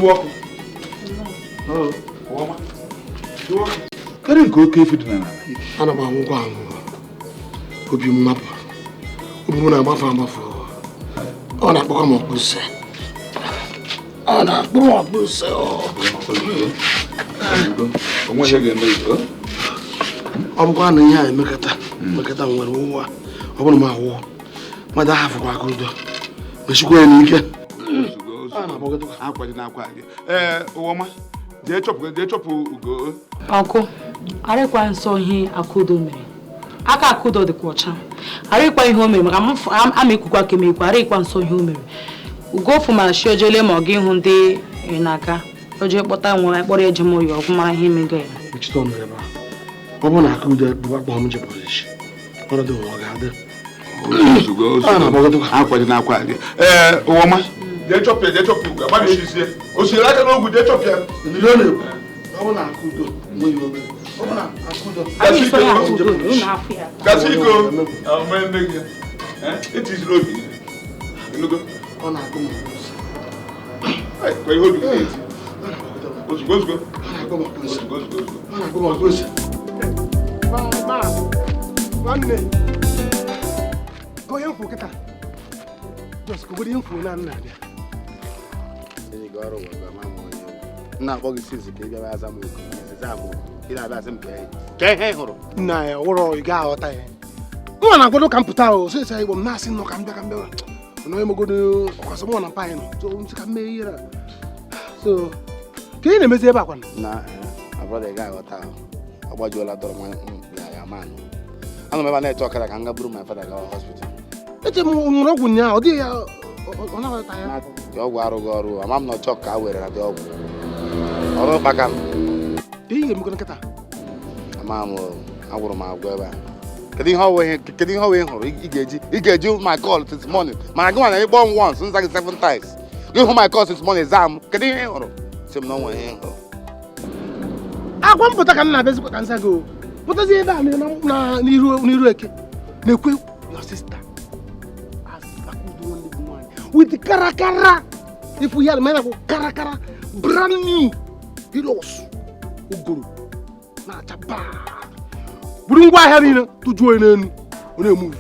walk. Oh, woman. You walk. Can't go careful to me. I'm about to go. Hope you map. Hope I'm off. On a bomb of bush. On a bomb of bush. I'm going to hear Makata when war. I want my war. My dad have a good. But you go and get. Woman, they chop go. Uncle, I require so he a could do me. I can't could do the quarter. I require home. I'm a cook. I require so human. Go for my schedule or give him day in Aka. Project what I want, I bought a jamo of my him again. Which don't remember. I want to cook the black bomb position. What I do, I got it. Woman. They chop you. What is this here? Oh, she like a no good. They chop you. You don't know. I want to cook the. That's it. Go. I'll make it. It is loading. You look. On a good. Why hold it? Go in for Kata. Just go in for Nana. Not what it is, baby, as I'm in a dozen play. Nay, or you got time. Go on, I'm going to come to town. Since I will not see no come back and go. No, I'm going to someone a pine. So, come here. So, can you miss about one? Nah, my brother got town. I want you a lot of my man. I don't remember talking like I'm going to bring my father to the hospital. It's a more now, dear. Another time. Your water, I'm not talking. I wear a dog. Or back on. Do you going to get Mamma, I want my weather. Getting how he gave you my call this morning. My go on, I born once since like 7 times. You who my call this morning, Zam. Getting some no one. I won't put a can answer go. What does he have? Your sister. With the Karakara. If we had men of Karakara, brand new. He lost. Uguru. Not a bad. Bring why Harina to join in when they move.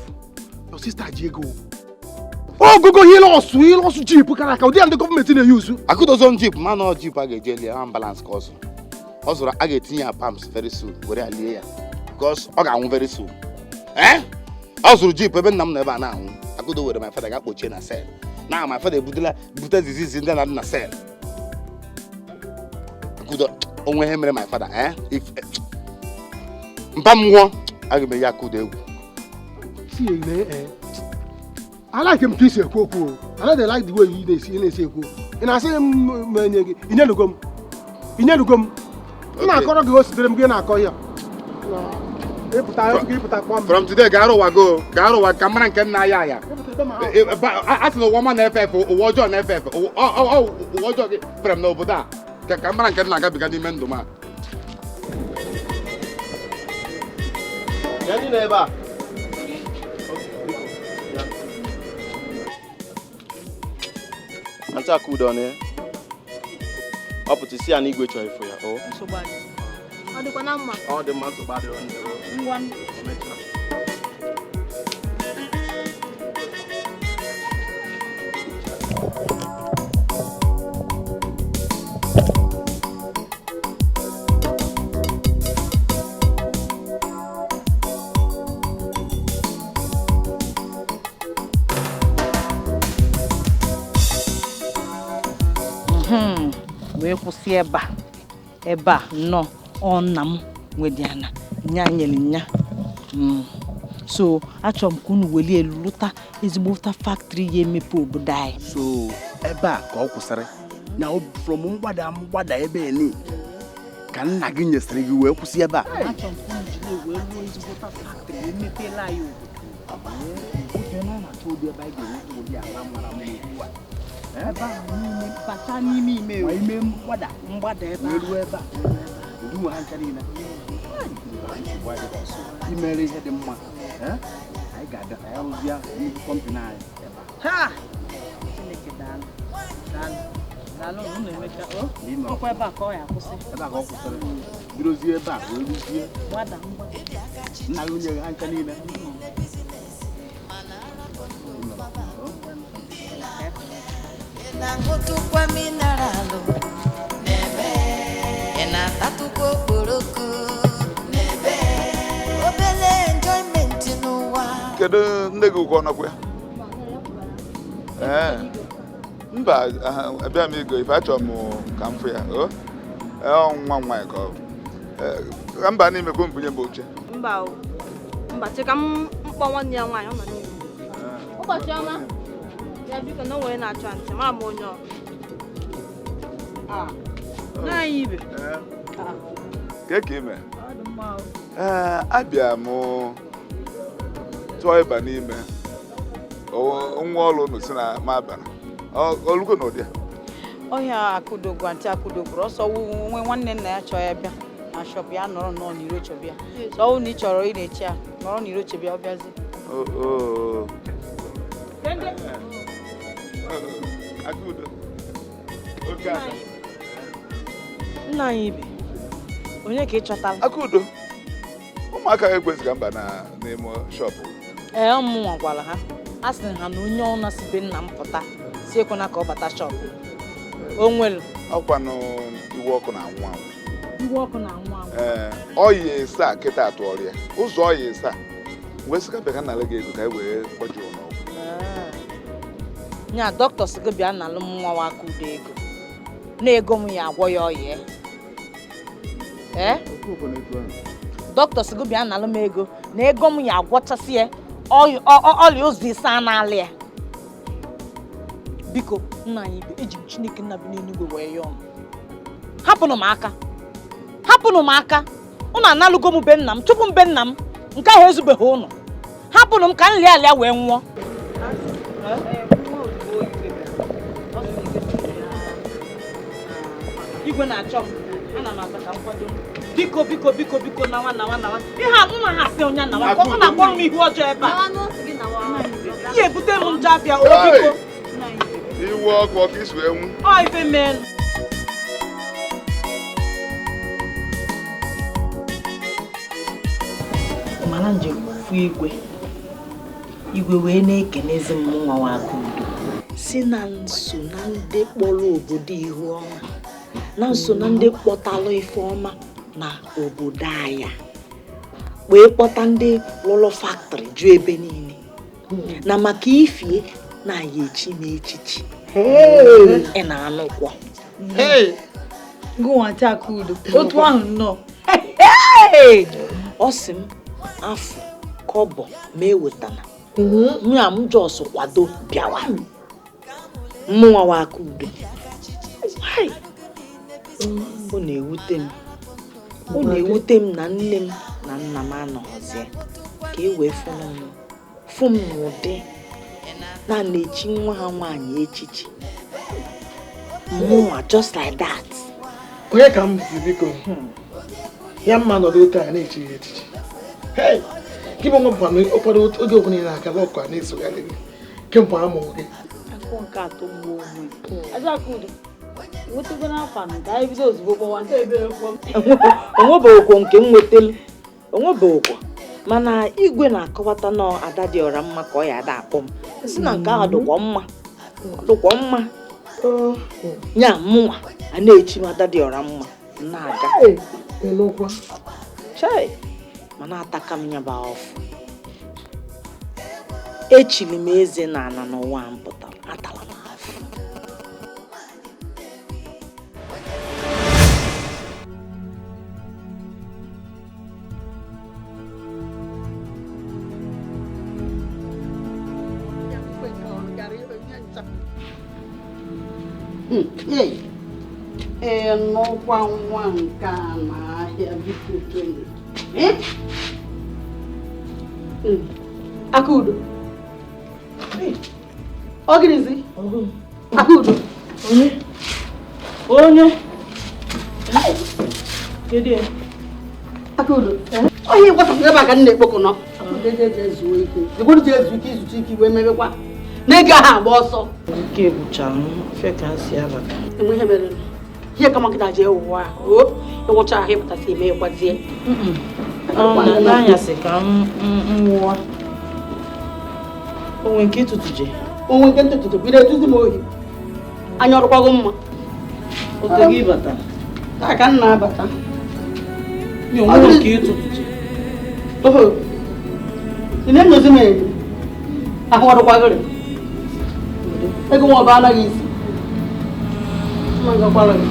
Your sister Diego. Oh, go, he lost Jeep. Karaka. They are the government in the use. I could also Jeep, man or Jeep, I get jelly, ambulance course. Also, I get in your pumps very soon. Where I lay. Because I got very soon. Eh? Also, Jeep, even never now. I could do with my father got Pochina said. Now, my father Buddha disease in the cell. I could only him my father, eh? If Bamwa, I give me Yakude. See, I like him kiss a cocoa. I don't like the way he is in a circle. And I say, in a gum. In a gum. I'm going to go to them again. I call you. From today, Garo, come on, can I? I ask no woman FF or watch on FF. Oh, watch from Novoda. Come on, can I become the Mendoma? Any neighbor. Anta cool down here. Up to see an ego try for you. Oh, So bad. all the man so bad on the One. We kwụsị ebe a nọ ọnna m nwediana nya nyelinya so achọrọ m ka unu weli elu lụta ezigbo factory ya emepe obodo anyị so ebe a ka ọ kwụsịrị na from mgbada ebe ni ka nna gị nyesịrị gị wee kwụsị ebe a achọrọ m ka unu jide wee lụọ ezigbo factory emepela anyị obodo na na-atụ ebe anyị ga-enweta ụdị ala mara mma ugbu a ebe a n'ime bata n'ime ime mgbada ebe a ruo ebe a ndu ha nchara ina imere ihe dị mma anyị ga-ada ka ya rụzie nnukwu kọmpani anyị ebe a ha Chineke daalụ Ọkwa ebe a ka ọ ya akwụsị. Ebe a ka ọ kwụsịrị. Bidozie ebe a ka eruzie. Gbada mgba. Nna gị onye ha ncha niile. Na-aṅụtụkwa mineralụ n'ebe ị na-atatụkwa okporoko n'ebe obere enjoyment n'ụwa. Kedu nne gị ụkọ nọkwa ya? Mba, abịa m ego ife achọrọ m ka m fụ ya. Nwa nwaanyị ka ọ bụ. Mba n'ime ka mbunye m oche. Mba, cheka m mkpọ nwanne ya nwaanyị ọ nọ n'ime. Ụbọchị ọma. Ya biko na onwere na-achọ ntị, mara m onye ọ. N'anyị ibe. Ka ime? Abịa m tụọ ịba n'ime. Nwa ọrụ unu si na m abịara. Olugo n'ụdị ya? Ọhịa akụdogwu antị akụdogwu ọsọ nwe nwanne nna ya chọọ ya bịa na shọp ya nọrọ n'iro chọbịa. Sọ na ị chọrọ ị na-eche ya nọrọ n'iro chọbịa ọ bịazi. Nna anyị ibe onye ka ị chọtara? Akudo, ụmụaka ha ekwesịghị mba n'ime shọpụ. Ụmụ gwara ha a sị ha na onye ọna si be nna m pụta si ekwena ka ọ bata shọpụ. O nwere ọkwa n'iwu ọkụ na-anwụ anwụ. Iwu ọkụ na-anwụ anwụ. Ọyị esa kịta atụọrọ ya. Ụzọ ọyị esa wee sị ka bịa ka nala gị ego ka e wee kpọjuo n'ọgwụ. Nya dọkịta sị gị bịa nalụ m nwa wa Akudo ego na ego m ya agwọ ya ọyị. Dọkịta sị gị bịa nalụ m ego na ego m ya agwọchasị ya ọrịa ụzọ ise a na-alị ya. Biko nna anyị ibe eji m Chineke nna bi n'eluigwe wee yọọ m. Hapụnụ m aka ụnụ analụgo m be nna m tupu m be nna m nke ahụ ezubeghị ụnụ. Hapụnụ m ka m lie wee nwụọ. Igwe na-achọ m ana m aka ka m kwado biko na nwa ihe akpụma ha sị onye na nwa ọ na-akpọrọ m ihu ọjọọ ebe a ihe ebute m nje abịa biko iwu ọkụ isi wee nwụ ọ ife mee mana nje fụ igwe wee na-ekenezi m nwa wa Akudo si na nso na ndị kpọrọ obodo ihu ọma na nso na ndị kpọtalụ ife ọma na obodo anyị wee kpọta ndị lụlụ factory ju ebe niile na maka ifie na ya echi m echichi ị na-anụkwa Gụnwacha Akudo otu ahụ nnọọ. Ọ sị m afọ kọbọ ma ewetana nwa m jọs kwado bịawa mmụnwa wa Akudo. Ọ na-ewute m na nne m na nna m anọghịzi ka e wee fụ m n'ụdị na na-echi nwa ha nwaanyị echichi mụnwa just like that. Onye ka m si biko ya mma nọdụ otu a na-echi ya echichi gị bụ nwa ụfọdụ oge ọbụla ị na-aga ọkụ a na-esogharị gị kemgbe a mụrụ gị. Afọ nke atọ mgbe onwe Akudo nwetego n'afọ a ka anyị bido ozugbo gbawa ndị ebere kwọ onwebeghịkwa nke m nwetelu onwebeghịkwa mana igwe na-akọwata na ada dị ọra mma ka ọ ya ada akpọ m si na nke ahụ dụkwa mma nya mụnwa a na-echi m ada dị ọra mma na-aga chai mana ataka m nyaba ọfụ echiri m eze na ana n'ụwa m pụtara atala m afụ. N'ọkwa nwa nke a n'ahịa biko Akudo ọ gịnịzi? Akudo onye kedu Akudo onye gwatara ebe a ka nna ekpoko nọ Akudo ezuo ike egwuru ji ezu ike izucha ike wee mebekwa na ị gaghị agba ọsọ Nke gwụchara fe ka m si abata. enwe ihe mere ihe kama nkịta jee ụwa o ịwụcha ahụ ịpụtasị eme ịgbazie N'anyasị ka m wụọ. Onwe nke ịtụtụ je. onwe nke ntụtụ bido etuzi m ohi anya ọrụkwago mma Oge gị batara. taa ka m na-abata Onwe nke ịtụtụ je. oho ị na-enyozi m enyo ahụ ọrụkwagịrị ego nwa ọba anaghị isi ma gakwara gị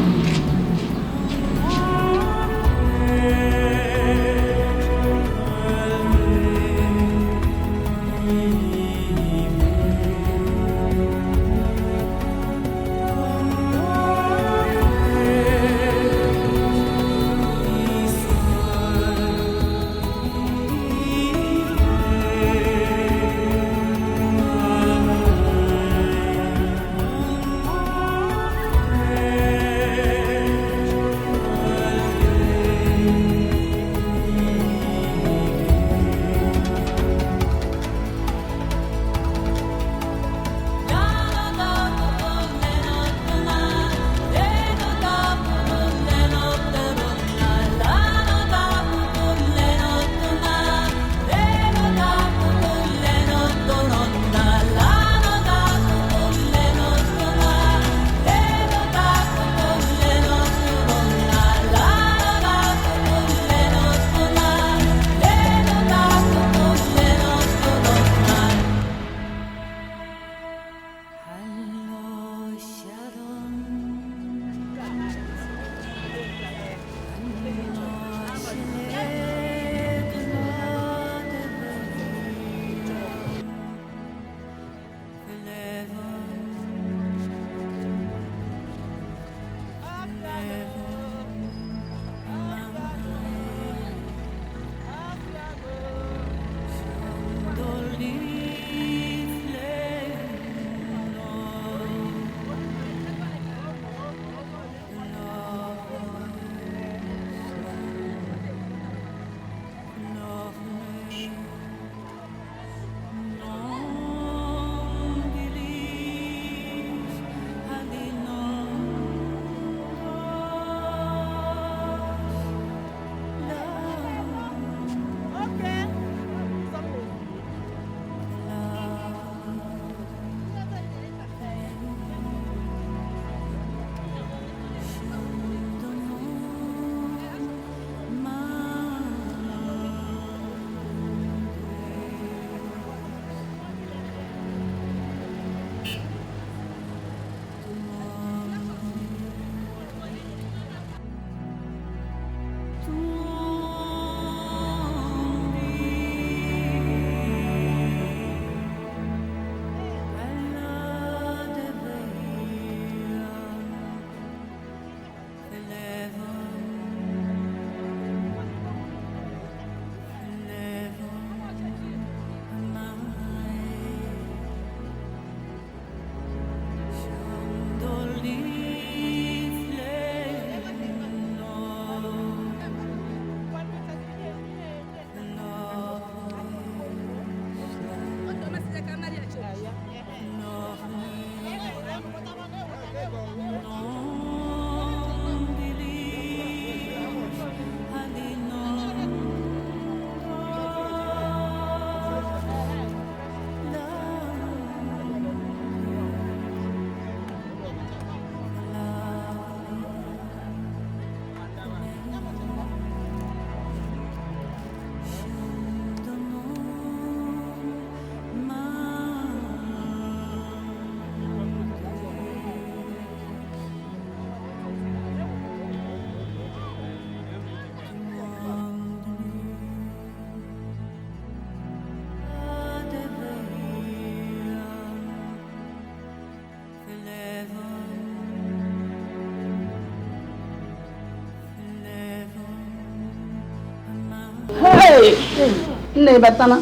nne batana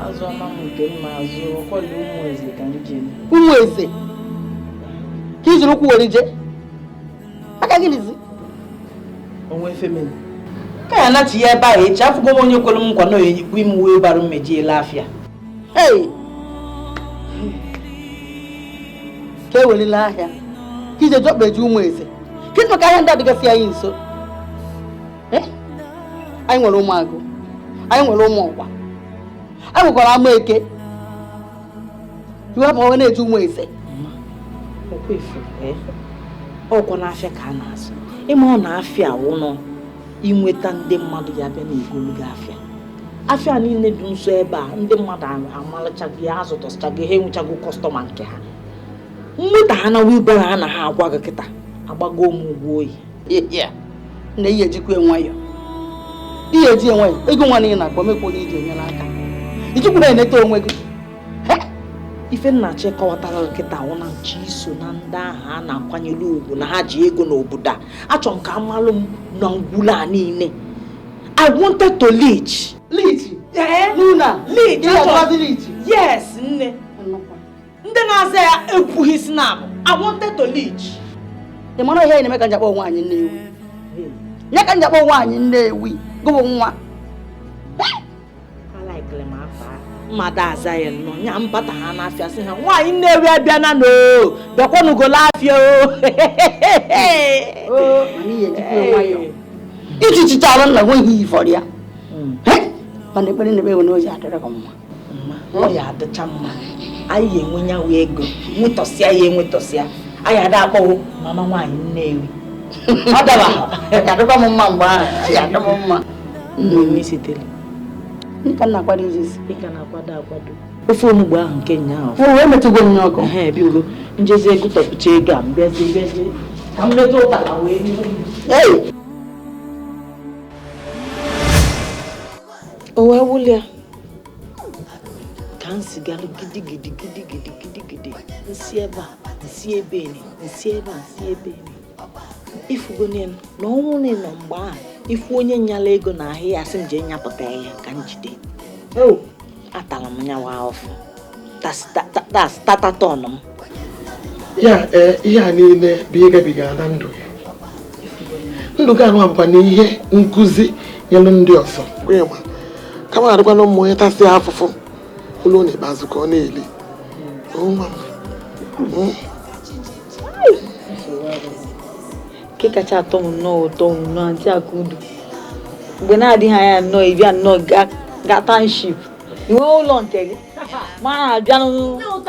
Azụ ọma m nke mma azụ ọkwọli ụmụ eze ka m ji ụmụ eze ka ị jiri ụkwụ were je aka gịnịzi onwe femini ka ya nachi ya ebe a echi afụgo m onye kwere m nkwa na oyikwu ime wee bara mmeji ele afịa Hey! Ka ewelile ahịa ka ije jọkpeji ụmụ eze kedu maka ahịa ndị adịgasị anyị nso anyị nwere ụmụ agụ anyị nwere ụmụ ọgwa anyị nwekwara ama eke iwepụ onwe na-eji ụmụ eze ọkwa n'afịa ka a na-azụ ịma ọ na-afịa ụnọ inweta ndị mmadụ ya bịa na-egolu gị afịa niile dị nso ebe a ndị mmadụ amalịchago ya azụtọsịchago ha enwechago kọstọma nke ha nweta ha na wibara ha na ha agwa gị kịta agbago m ugwu oyi na ihe ejikwa nwayọ ihe eji enwayọ ego nwa niile na-akpọ mekwa onye iji enyere aka ijikwa na-eneta onwe gị ife nnachi kọwatara nkịta wụ na nche iso na ndị ahụ a na-akwanyere ugwu na ha ji ego n'obodo a achọrọ m ka amalụ m na ngwụla a niile I wanted to leech. Luna Leech. Leech. Yes, nne. Ndị na-aza ya ekwughị snap. I wanted to leech. Ị mara ihe na-eme ka njakpọ nwaanyị Nnewi. Nye ka njakpọ nwaanyị Nnewi gụbụ nwa. Alaikele m afa. Mmadụ aza ya nọ nya mbata ha n'afịa sị ha nwaanyị Nnewi abịana no. Bịakwanụ afịa o. Mana ihe ejikwa nwayọ. Iji chichara nna nweghị ifọrọ ya. Mana ekpere na-ebe ewe na oji adịrị ka mma. Ọ ya adịcha mma. Anyị enwe ya wee ego. Nwetọsịa ya enwetọsịa. Anyị ada akpọwo mama nwaanyị Nnewi. Ọ daba. Ya adịkwa m mma mgbe ahụ. Ya adị m mma. Nnewi sitere. Nika na-akwado ijisi. Ika na-akwado akwado. Ofe onugbu ahụ nke nyaahụ. O wee metụgo m n'ọkụ. Biko njezi ego tọpụcha ego a mbịazie. Ka m leta ụtara wee n'ihu. O wee wulia ka m sigalụ gidigidi nsi ebe a nsi ebe eni nsi ebe a nsi ebe eni ifugo nenu na ọnwụ nenu mgbe ahụ ifu onye nyala ego na ahịa ya sị m jee nyapụta ya ka m jide atala m nyawa ọfụ tatatọn m ya ihe a niile bụ ịgabiga na ndụ gị ndụ gị anụ bụkwa na ihe nkụzi nyelu ndị ọzọ kama adịkwa na ụmụ onye tasị afụfụ ụlọ n'ikpeazụ ka ọ na-eli nke kacha atọ m nnọọ ụtọ m nnọọ ntị Akudo mgbe na-adịghị anya nnọọ ịbịa nnọọ ga township inwe ụlọ nke gị mana abịa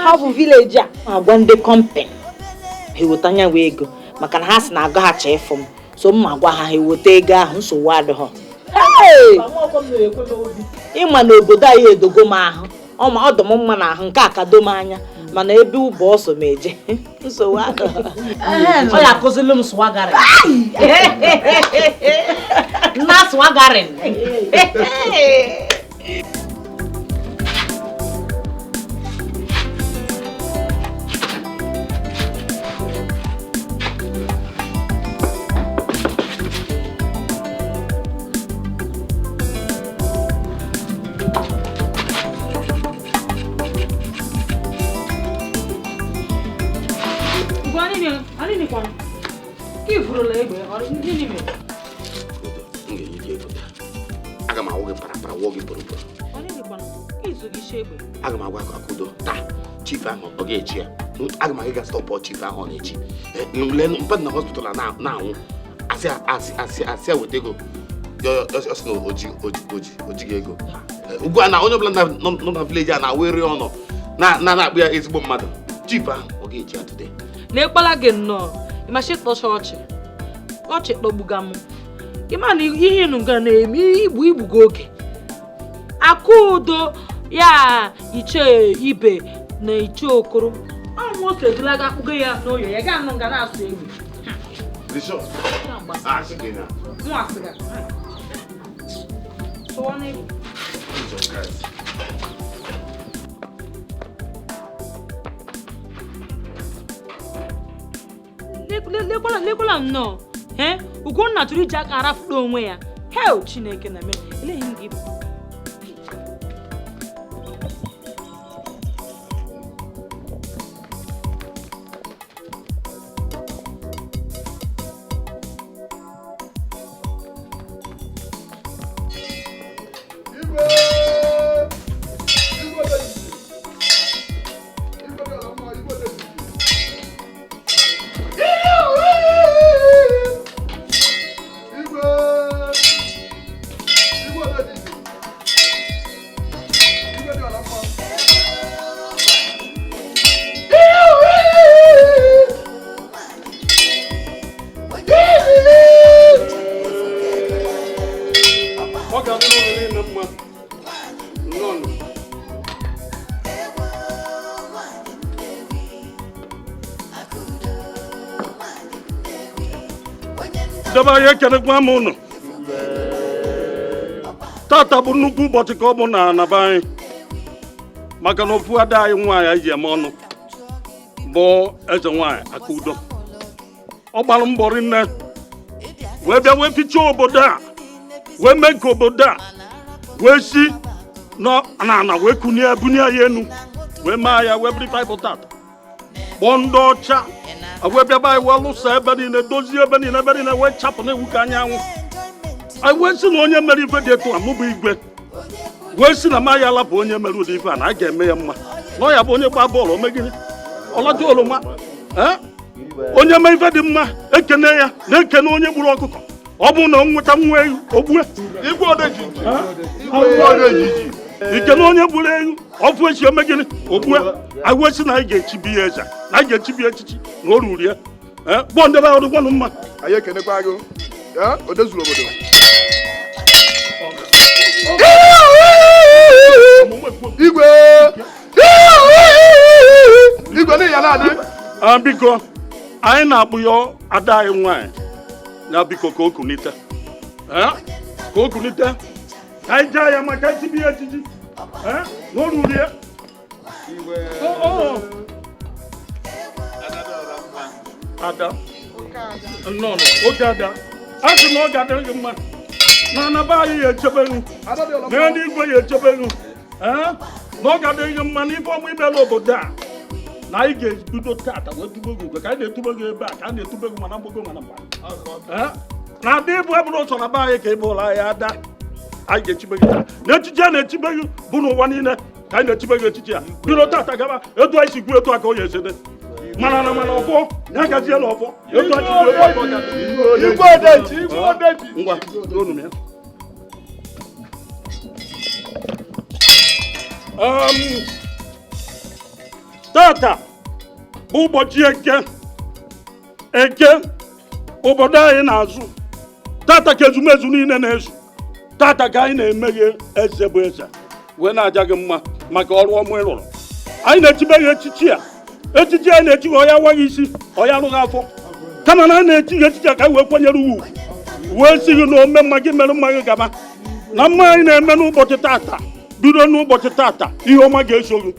hapụ vileji a agwa ndị kọmpan ha eweta anya wee ego maka na ha si na agaghachi ịfụ m so m ma gwa ha eweta ego ahụ nsogbu adịghọ ịma na obodo anyị edogo m ahụ ọ dị m mma na ahụ nke a ka do m anya mana ebe ụbọ ọsọ m eje nsogbu adịghọ ọ ya akụzili m swagarin na swagarin Aga m awụ gị parapara wụọ gị pụrụpụrụ. Aga m agwa Akudo taa chief ahụ ọ ga-echi ya. Aga m aga ga stọpụ chief ahụ ọ na-echi. Mpadụ na hospital na-anwụ asị ya weta ego ọsị na oji gị ego. Ugbu a na onye ọbụla nọ na vileji a na-awere ọnụ na-akpụ ya ezigbo mmadụ. Chief ahụ ọ ga-echi ya today. Na-ekpala gị nnọọ ịmachi tọcha ọchị kpọgbuga m ịma na ihe ịnụ ga na-eme igbugo oge Akudo ya iche ibe na iche okoro ọnwụ otu edulaga akpụgo ya n'oyo ya ga anụ ga na-asụ egbe lekwala nnọọ Ugonna tụrụ iji aka arafudo onwe ya hel Chineke na mere eleghị m gị ọ ga-adịrị ụlọ niile mma nnọọ debe anyị ekelekwa m ụnụ tata bụ nnukwu ụbọchị ka ọ bụ na anaba anyị maka na ofu ada anyị nwaanyị anyị ji eme ọnụ bụ eze nwaanyị Akudo ọ gbara mbọ rinne wee bịa wee fichaa obodo a wee mee ka obodo a wee si n'ala wee kunie bunie ya enu wee mee ya wee biri baịbụl tata kpọọ ndị ọcha wee bịaba anyị wee lụsa ebe niile dozie ebe niile wee chapụ na-ewu ka anyanwụ anyị wee si na onye mere ife dị etu a mụbụ igwe wee si na ma ya alapụ onye mere ụdị ife a na a ga-eme ya mma na ọ ya bụ onye gbaa bọọlụ omegiri ọlaja oroma onye mee ife dị mma ekene ya na-ekene onye gburu ọkụkọ ọ bụ na ọ nweta nwa ewu ogbue ikene onye gburu ewu ọfụ echi omegiri ogbue anyị wee si na anyị ga-echibi ya eze na anyị ga-echibi echichi na o ruru ya gbọọ ndebe ahụ dịkwanụ mma anyị ekenekwa gị o dezuru obodo igwe n'ihi ya na-adị biko anyị na-akpụ ya ada anyị nwaanyị na biko ka o kunite ka o kunite ka anyị jaa ya maka ichibi ya echichi na o ruru ya ada nnọọ oge ada a sị na ọ ga-adịrị gị mma na anaba anyị ya echebeghu na ndị igwe ya echebeghu na ọ ga-adịrị gị mma n'ife ọmụ imela obodo a na anyị ga-ebido tata wee tube gị ugwe ka anyị na-etube gị ebe a ka a na-etube gị mana mgbogo mana mgba na adị ịbụ ebụrụ ụsọ na be anyị ka ị bụrụ anyị ada anyị ga-echibe gị taa na echichi a na-echibe gị bụ n'ụwa niile ka anyị na-echibe gị echichi a bido tata gaba etu anyị si gwu etu a ka o ya esede mana na mana ọfọ ya gaziela ọfọ etu anyị si gwu etu a ka ọ ga-esi ngwa onu m ya tata bụ ụbọchị eke obodo anyị na-azụ tata ka ezumezu niile na-ezu tata ka anyị na-emeghe eze bụ eze wee na-aja gị mma maka ọrụ ọmụ ị rụrụ anyị na-echibe gị echichi anyị na-echighị ọya waghị isi ọya arụghị afọ kama na anyị na-echighị echichi a ka anyị wee kwanyere ugwu wee si gị na ome mma gị mere mma gị gaba na mma anyị na-eme n'ụbọchị tata bido n'ụbọchị tata ihe ọma ga-eso gị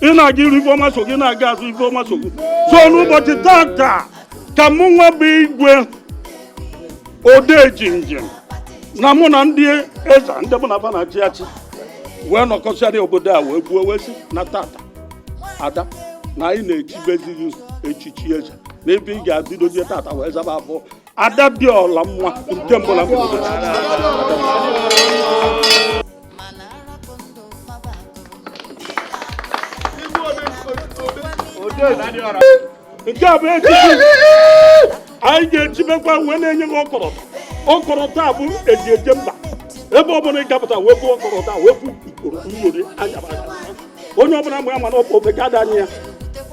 ị na-aga iru ife ọma so gị na-aga azụ ife ọma so gị so n'ụbọchị tata ka mụ nwa bụ igwe ode jinjin na mụ na ndị eze ndị mụ na fa na-achị achị wee nọkọsịarị obodo a wee gbuo wee sị na tata ada na anyị na-echibezighị echichi eze na ebe ị ga-abidozie tata wee zaba afọ ada dị ọla mma nke mbụ na mbido nke a bụ echichi anyị ga-echibekwa wee na-enye gị ọkọrọta a bụ eji eje mba ebe ọbụla ị gapụta wee bụ ọkọrọta wee bụ ikoro nyori anya onye ọbụla mgbe ya mana ọkpọ ofe ga-ada anya ya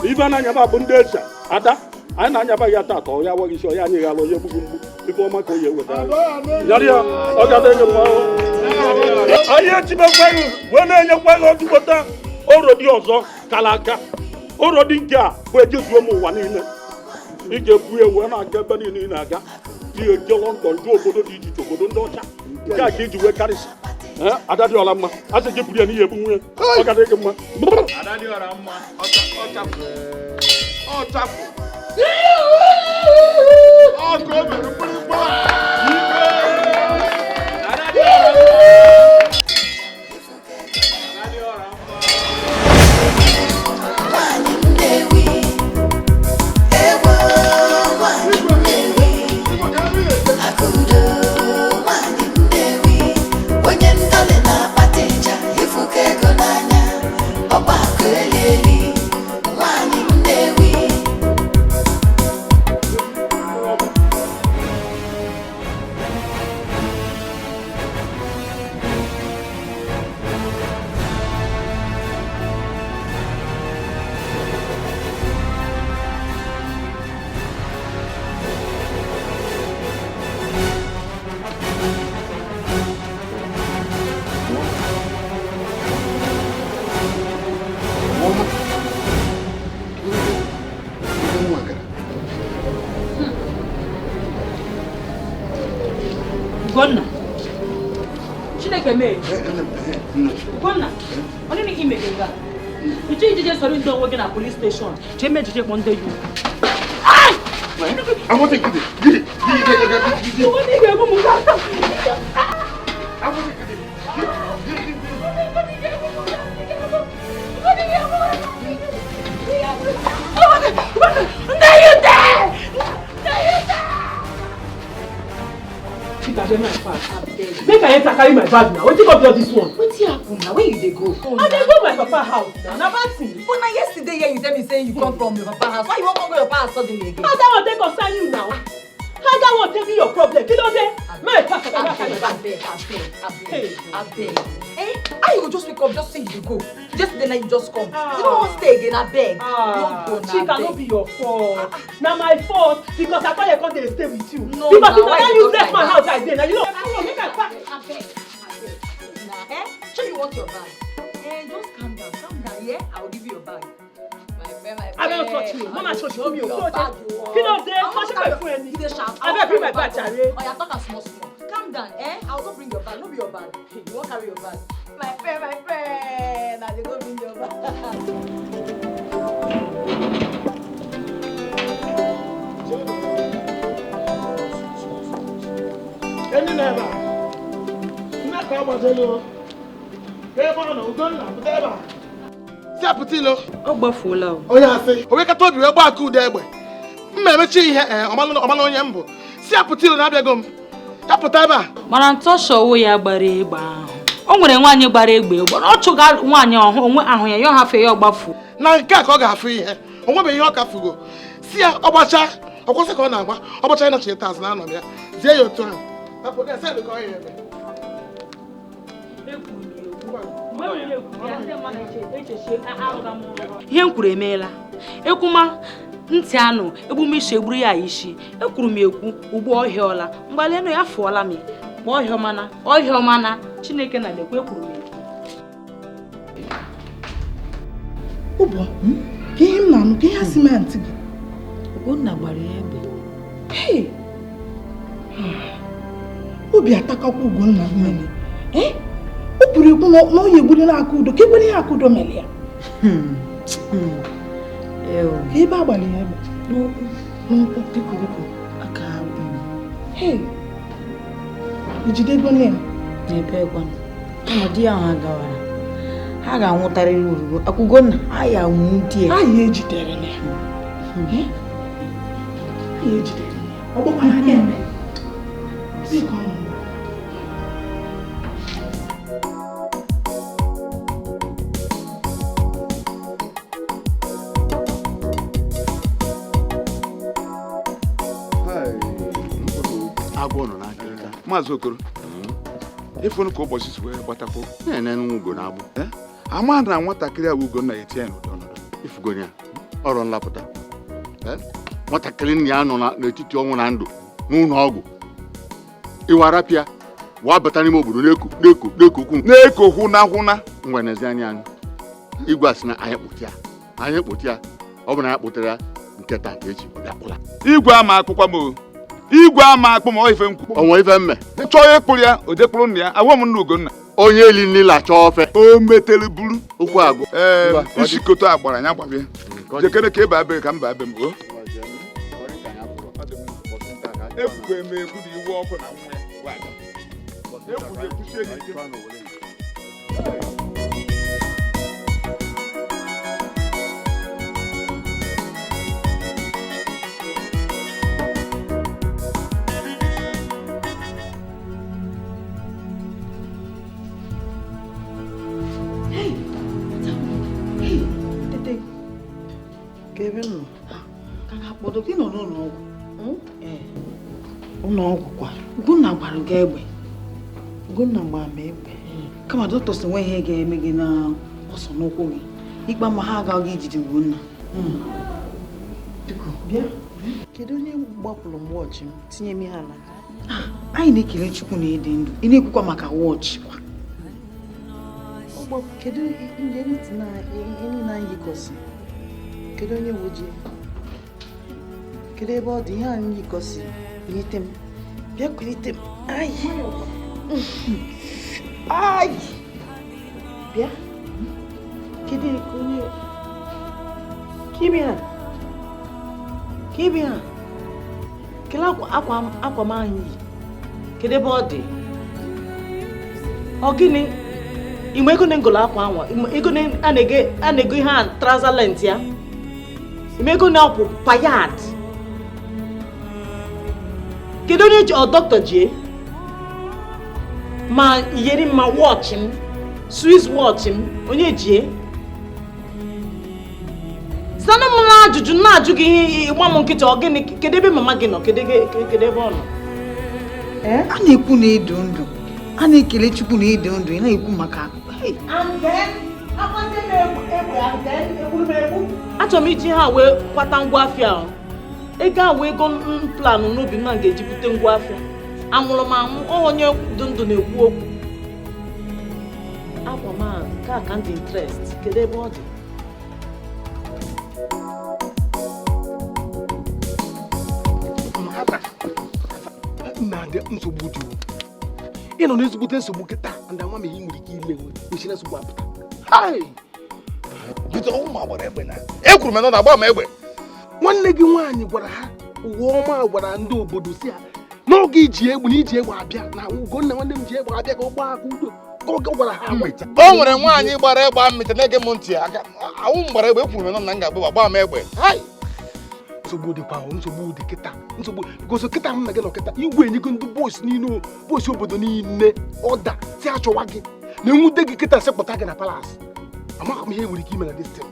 na ibe na-anyaba bụ ndị eze ada anyị na-anyaba ya tata ọya waghị isi ọya anyị ghala onye gbugbu mgbu ife ọma ka o ya eweta nyarị ya ọ ga-adịghị mma anyị echibekwa gị wee na-enyekwa gị ọtụkpọta orodi ọzọ kara aka orodi nke a bụ ejezuo m ụwa niile ị ga-ebu ya wee na-aga ebe niile ị na-aga ihe je London ju obodo dị iche iche obodo ndị ọcha nke a ka iji wee karịsị ada dị ọla mma a sị gị buru ya n'ihe ebu nwunye ọ ga dị gị mma Chineke mee. Ugonna, ọ dịghị ka imege nga. Ịchọ ijije sọrọ ndị onwe gị na police station. Jee mee ejije kpọ ndị yu. I want to get it. Get it. What are you going to do? I want to get it. Make I enter carry my bag now. What you got this one? What happen now? Where you dey go? I dey go my papa house now. Na bad thing. But now yesterday here you tell me saying you come from your papa house. Why you won't go your papa house suddenly again? How that one take concern you now? How that one take be your problem? Kí ló dé? My papa Abeg. Eh? How you go just wake up just say you dey go? Yesterday night you just come. You don't want to stay again, abeg. Chika, no be your fault. Na my fault because I thought you come dey stay with you. No, because na if you left my house like that, now you know make I pack. Abeg. Eh? Sure you want your bag? Eh, just calm down, yeah? I will give you your bag. I don't touch you. Mama touch me. Kí ló dé? Touch my friend. I better bring my bag, Jare. Oh, you're talking small. Calm down, eh? I'll go bring your bag. No be your bag. You won't carry your bag. My friend. I'll go bring your bag. Any never. Not come on, hello. Come on, Ugonna, whatever. Saputilo. Ọ gbafuola o. Onye asị, onye kata obi wee gba aka ude egbe. Mma emechi ihe ọmalụ onye mbụ. Saputilo na-abịago m. Ya pụta ebe a. Mana ntọsọwo ya gbara egbe ahụ. O nwere nwaanyị gbara egbe ọ chụga nwaanyị onwe ahụ ya ya hafe ya ọgbafu. Na nke a ka ọ ga-afụ ihe. O nwebeghị ihe ọ kafugo. Si ya ọgbacha, ọkwụsị ka ọ na-agba. Ọgbacha ya na cheta azụ na anọ ya. Zie ya otu ahụ. Hapụ ya sị ka ọ ya eme. Ihe m kwuru emeela. Ekwuma ntị anụ egbume isi egburu ya isi. Ekwuru m ekwu ugbo ọhịa ọla. Mgbali enu ya fụọla m. Ma ọhịa ọmana Chineke na lekwe ekwuru m ekwu. Ụbọ, ka ihe m na-anụ ka ihe asị m antị gị. Ugonna gbara ya egbe. Hey! Obi atakakwa Ugonna mmiri. Eh? O kwuru ekwu na onye egburu n'aka udo ka egbere ya aka udo mere ya. Ka ebe agbalị ya egbe n'ụkwụ biko aka agwụ. Hey! Ijidego nne ya? N'ebe gwanụ. Ọnọdụ ya ha gawara. Ha ga-anwụtarịrị urugo. Ugonna anyị anwụ ndị ya. Anyị ejidere na ya. Anyị ejidere na ya. Ọ gbakwara anya eme. Biko ọnụ. Maazị Okoro, ịfụnụ ka ụbọchị si wee gbatakwu na-enene ugo na agbụ. Ama na nwatakịrị a Ugonna eti ya n'ụdọ Ifugo ya ọrụ nlapụta. Nwatakịrị nna ya nọ n'etiti ọnwụ na ndụ n'ụlọ ọgwụ. Iwarapịa wa bata n'ime obodo na-eko hụna ngwa n'ezi anya igwe asị na anyị kpụta ya ọ bụ na ya kpụtara ya nke taa ka echi ọ bịakpụla. Igwe ama akpụkwa m igwe ama akpụ ma ọ ife nkwu onwe ife mme chọọ ịkpụrụ ya o dekpụrụ nna ya awọ m nna Ugonna onye eli nila chọọ ofe o metere buru okwu agụ isikoto agbara ya gbabie jekere ka ebe abe ka mba abe m o ekwugo eme ekwu na iwu ọkụ na nwa ya ekwuru ekwuchie n'ike Ụlọọgwụ kwa Ugonna gbara gị egbe. Ugonna gbara m egbe. Kama dọkịta sị nwe ihe ga-eme gị na ọsọ n'ụkwụ gị. Ikpe ma ha agaghị ijide Ugonna. Biko bịa. Kedu onye gbapụrụ m wọchị m tinye m ihe ala? Anyị na-ekele Chukwu na ịdị ndụ. Ị na-ekwukwa maka wọchị kwa. Kedu ihe ntị na ihe na nyikọsi? Kedu onye woji? Kedu ebe ọ dị ihe anyị nyikọsi? Kulite m. Bịa kulite m. Ai. Ai! Bịa. Kedu ka onye Kibia. Kibia. Kele akwa m anyị. Kedu ebe ọ dị? Ọ gịnị? Ime ego ngolo akwa anwa. Ego a na-ego ihe a transalent ya. Ime ego na ọpụ payad. Kedu onye ji doctor ji? Ma yeri ma watch m. Swiss watch m. Onye ji? Sana m na ajụ gị ihe ịgba m nkịta ọ gịnị kedu ebe mama gị nọ kedu ebe ọ nọ a na-ekwu na ịdị ndụ a na-ekele Chukwu na ịdị ndụ ị na-ekwu maka achọrọ m iji ha wee kwata ngwa afịa ahụ ego a wee ego planụ n'obi m na ga-eji bute ngwa afịa anwụrụ m anwụ onye dị ndụ na-ekwu okwu akwa m ka account interest kedu ebe ọ dị na nsogbu dị ị nọ n'ezigbote nsogbu kịta ndị nwa m ihe nwere ike ile esi na nsogbu apụta ekwuru m na ọ na-agba m egbe nwanne gị nwaanyị gwara ha uwe ọma gwara ndị obodo si ha n'oge iji egbe na iji egbe abịa na Ugonna nwanne m ji egbe abịa ka ọ gbaa aka udo ka ọ gwara ha mmecha o nwere nwaanyị gbara egbe mmịcha na-ege m ntị aka awụ m gbara egbe ekwuru m na m ga-agba gbaa m egbe nsogbu dịkwa nsogbu dị kịta nsogbu goso kịta m na gị nọ kịta igwe enyego ndị bọs obodo niile ọda si achọwa gị na enwute gị kịta sekpụta gị na palas amaghị m ihe nwere ike ime na destin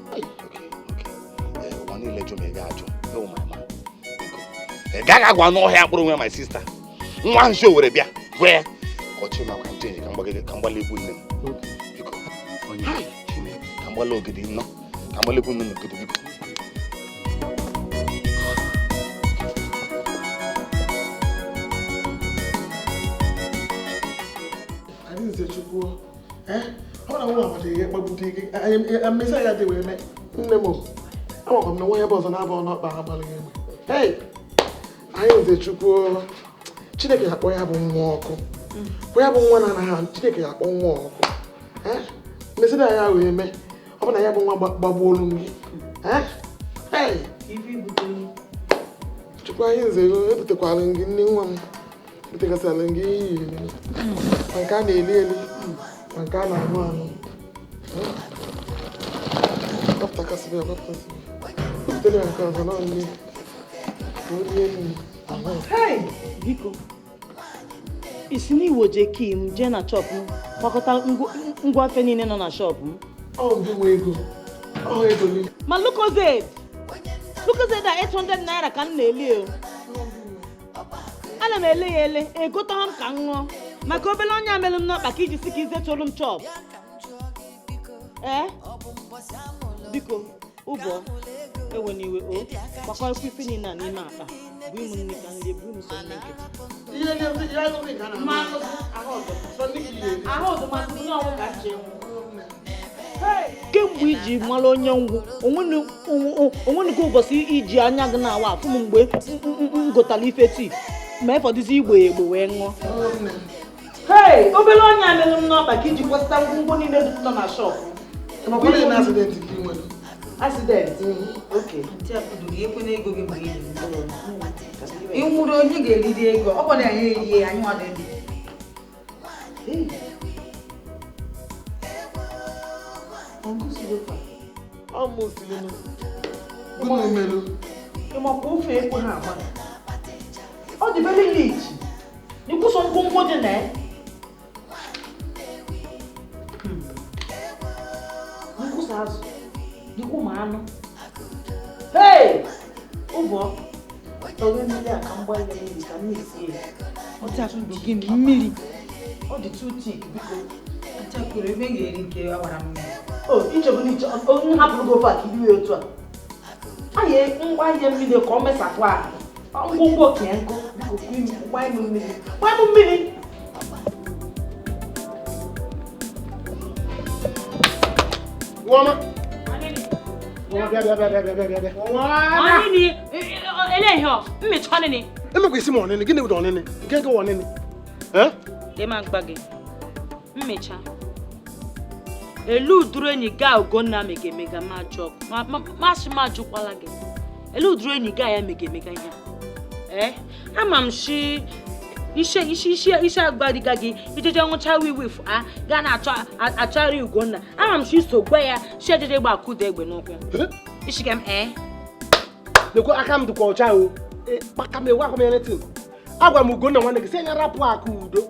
gaghị agwa n'ọhịa mkpụrụ nwe my sister nwa nsho were bịa gwa ya ka ọchị ma ka nchenji ka mgbala egwu nne m ka mgbala ogidi nnọ ka mgbala egwu nne m ogidi biko ọ na nwa agbata ihe kpagbute ike mmesa ya dị wee mee nne m amakwa m na nwa ya bụ ọzọ na-aba ọnọkpa agbalị egbe anyị nze Chukwu Chineke ga-akpọ ya bụ nwa ọkụ bụ ya bụ nwa na-anaghị Chineke ga-akpọ nwa ọkụ mmesịda ya wee mee ọ bụ na ya bụ nwa gbagbuolu m gị Chukwu anyị nze ebutekwala gị nne nwa m butegasịala gị ihe iri ma nke a na-eli eli ma nke a na-anụ anụ ọpụtakasịrị butere ya nke ọzọ nọ nne ka o rie nri biko isi n'iwo jee ki m jee na shop m gbakọta ngwa afịa niile nọ na shop m ọ bụ nwa ego niile ma Lucozade a 800 naira ka m na-eli o ana m ele ya ele egota ha m ka m ṅụọ maka obere onye amelụ m n'ọkpa ka iji si ka izetolu m chọp biko ụbọ ewe n'iwe o gbakọ ekwu ife niile a n'ime akpa bụ ịmụ nne ka nle bụ ụmụ so nne nkịtị kemgbe iji mara onye ngwụ onwenụgo ụbọchị iji anya gị na-awa afụ m mgbe m gotara ife tii ma ịfọdụzi igbe egbe wee ṅụọ obere onye amelụ m n'ọkpa ka iji kwọsịta ngwongwo niile nọ na shop accident okay ị nwụrụ onye ga-eriri ego ọ bụla anyị erie anyị nwa dị ịmakwa ofe ekwe ha agba ọ dị very neat n'ịkwụsọ ngwongwo dị na nkwụsọ azụ dịkwa ma anụ ụbọ oge mmiri a ka mgba ile mmiri ka mmiri sie ọ chakụrụ gị mmiri ọ dị too thick biko chakụrụ ebe m ga-eri nke agbara mmiri ichebụ n'iche onye hapụrụ gị ofe a ka iwe otu a anyị ngwa ihe mmiri ka ọ mesapụ ahụ ngwongwo okenye nkụ biko gbanyụ mmiri Woman. Bịa. Emekwa isi m ọnịnị gịnị bụ ọnịnị nke nke ọnịnị Ị ma mkpa gị mmecha elu uduru enyi ga Ugonna megemega ma jọk masị ma jụkwala gị elu uduru enyi ga ya megemega ihe ama m shi ishe agbadiga gị ijeje nwụcha wiwif ga na-achọrị Ugonna ama m shi so gwa ya shi ejeje gba akụda egbe n'ụkwụ ishiga m lekwa aka m dịkwa ọcha o maka m ewe akwa m anything agwa m Ugonna nwanne gị sị anya rapụ Akudo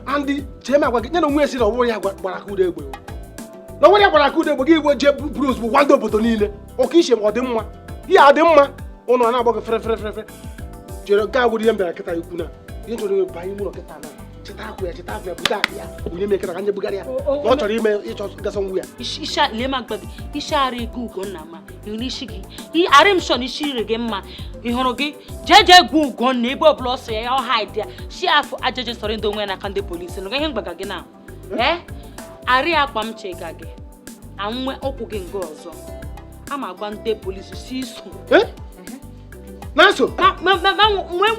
andị chee m agwa gị nye na onwe esi na ọwụrụ ya gbara Akudo egbe na onwere ya gbara Akudo egbe gị igwe jee buru ozugbo gwa ndị obodo niile ọka ishe m ọ dị mma ihe adị mma ụnụ na-agba gị fere jere gaa gwụrụ ihe m bịara kịta ikwu na ihe chọrọ ime banye n'ụlọ kịta na cheta akwụ ya cheta afọ ya buga akụ ya onye mee kịta ka nye bugara ya na ọ chọrọ ime ịchọ gasọ ngwu ya isi ara ego Ugonna ma iri isi gị arị m shọ n'isi ire gị mma ị hụrụ gị jee gwa Ugonna ebe ọbụla ọ sọ ya ọ haid ya si afọ ajeje sọrọ ndị onwe n'aka ndị polisi nụga ihe mgbaga gị na arị akpa m chega gị anwe ụkwụ gị nga ọzọ ama agwa ndị polisi si iso Naso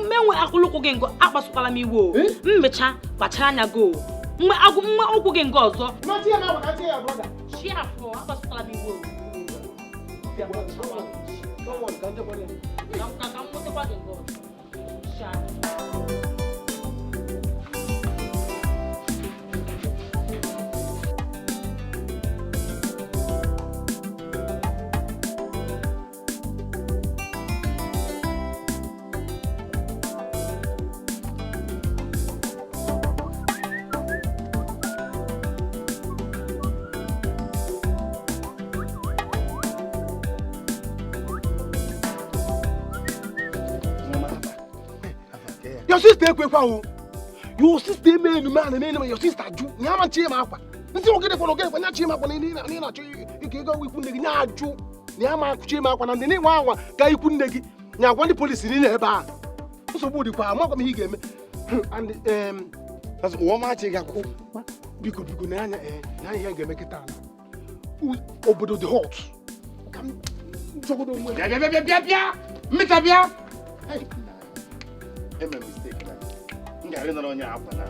menwe akụlụkwụ gị ngo akpasukwala m iwe o mmecha kpachara anya gị o mgbe ụkwụ gị ngo ọzọ chi afọ akpasukwala m iwe o Your sister ekwefa your sister man your sister ju ni ama chie ma akwa nti ogede for ogede nya chie ma akwa ni na cho ike ga wiku ndegi nya aju ni ama chie ma akwa na ndi ni nwa ga iku ndegi nya akwa ndi police ni na ebe a so bodi kwa ama kwa mi ga eme and that's wo ma chi ga ko biko na anya na ihe ga eme kita obodo the hot kam jogodo mo bia mita bia eme mistake na ngari na onye akwa na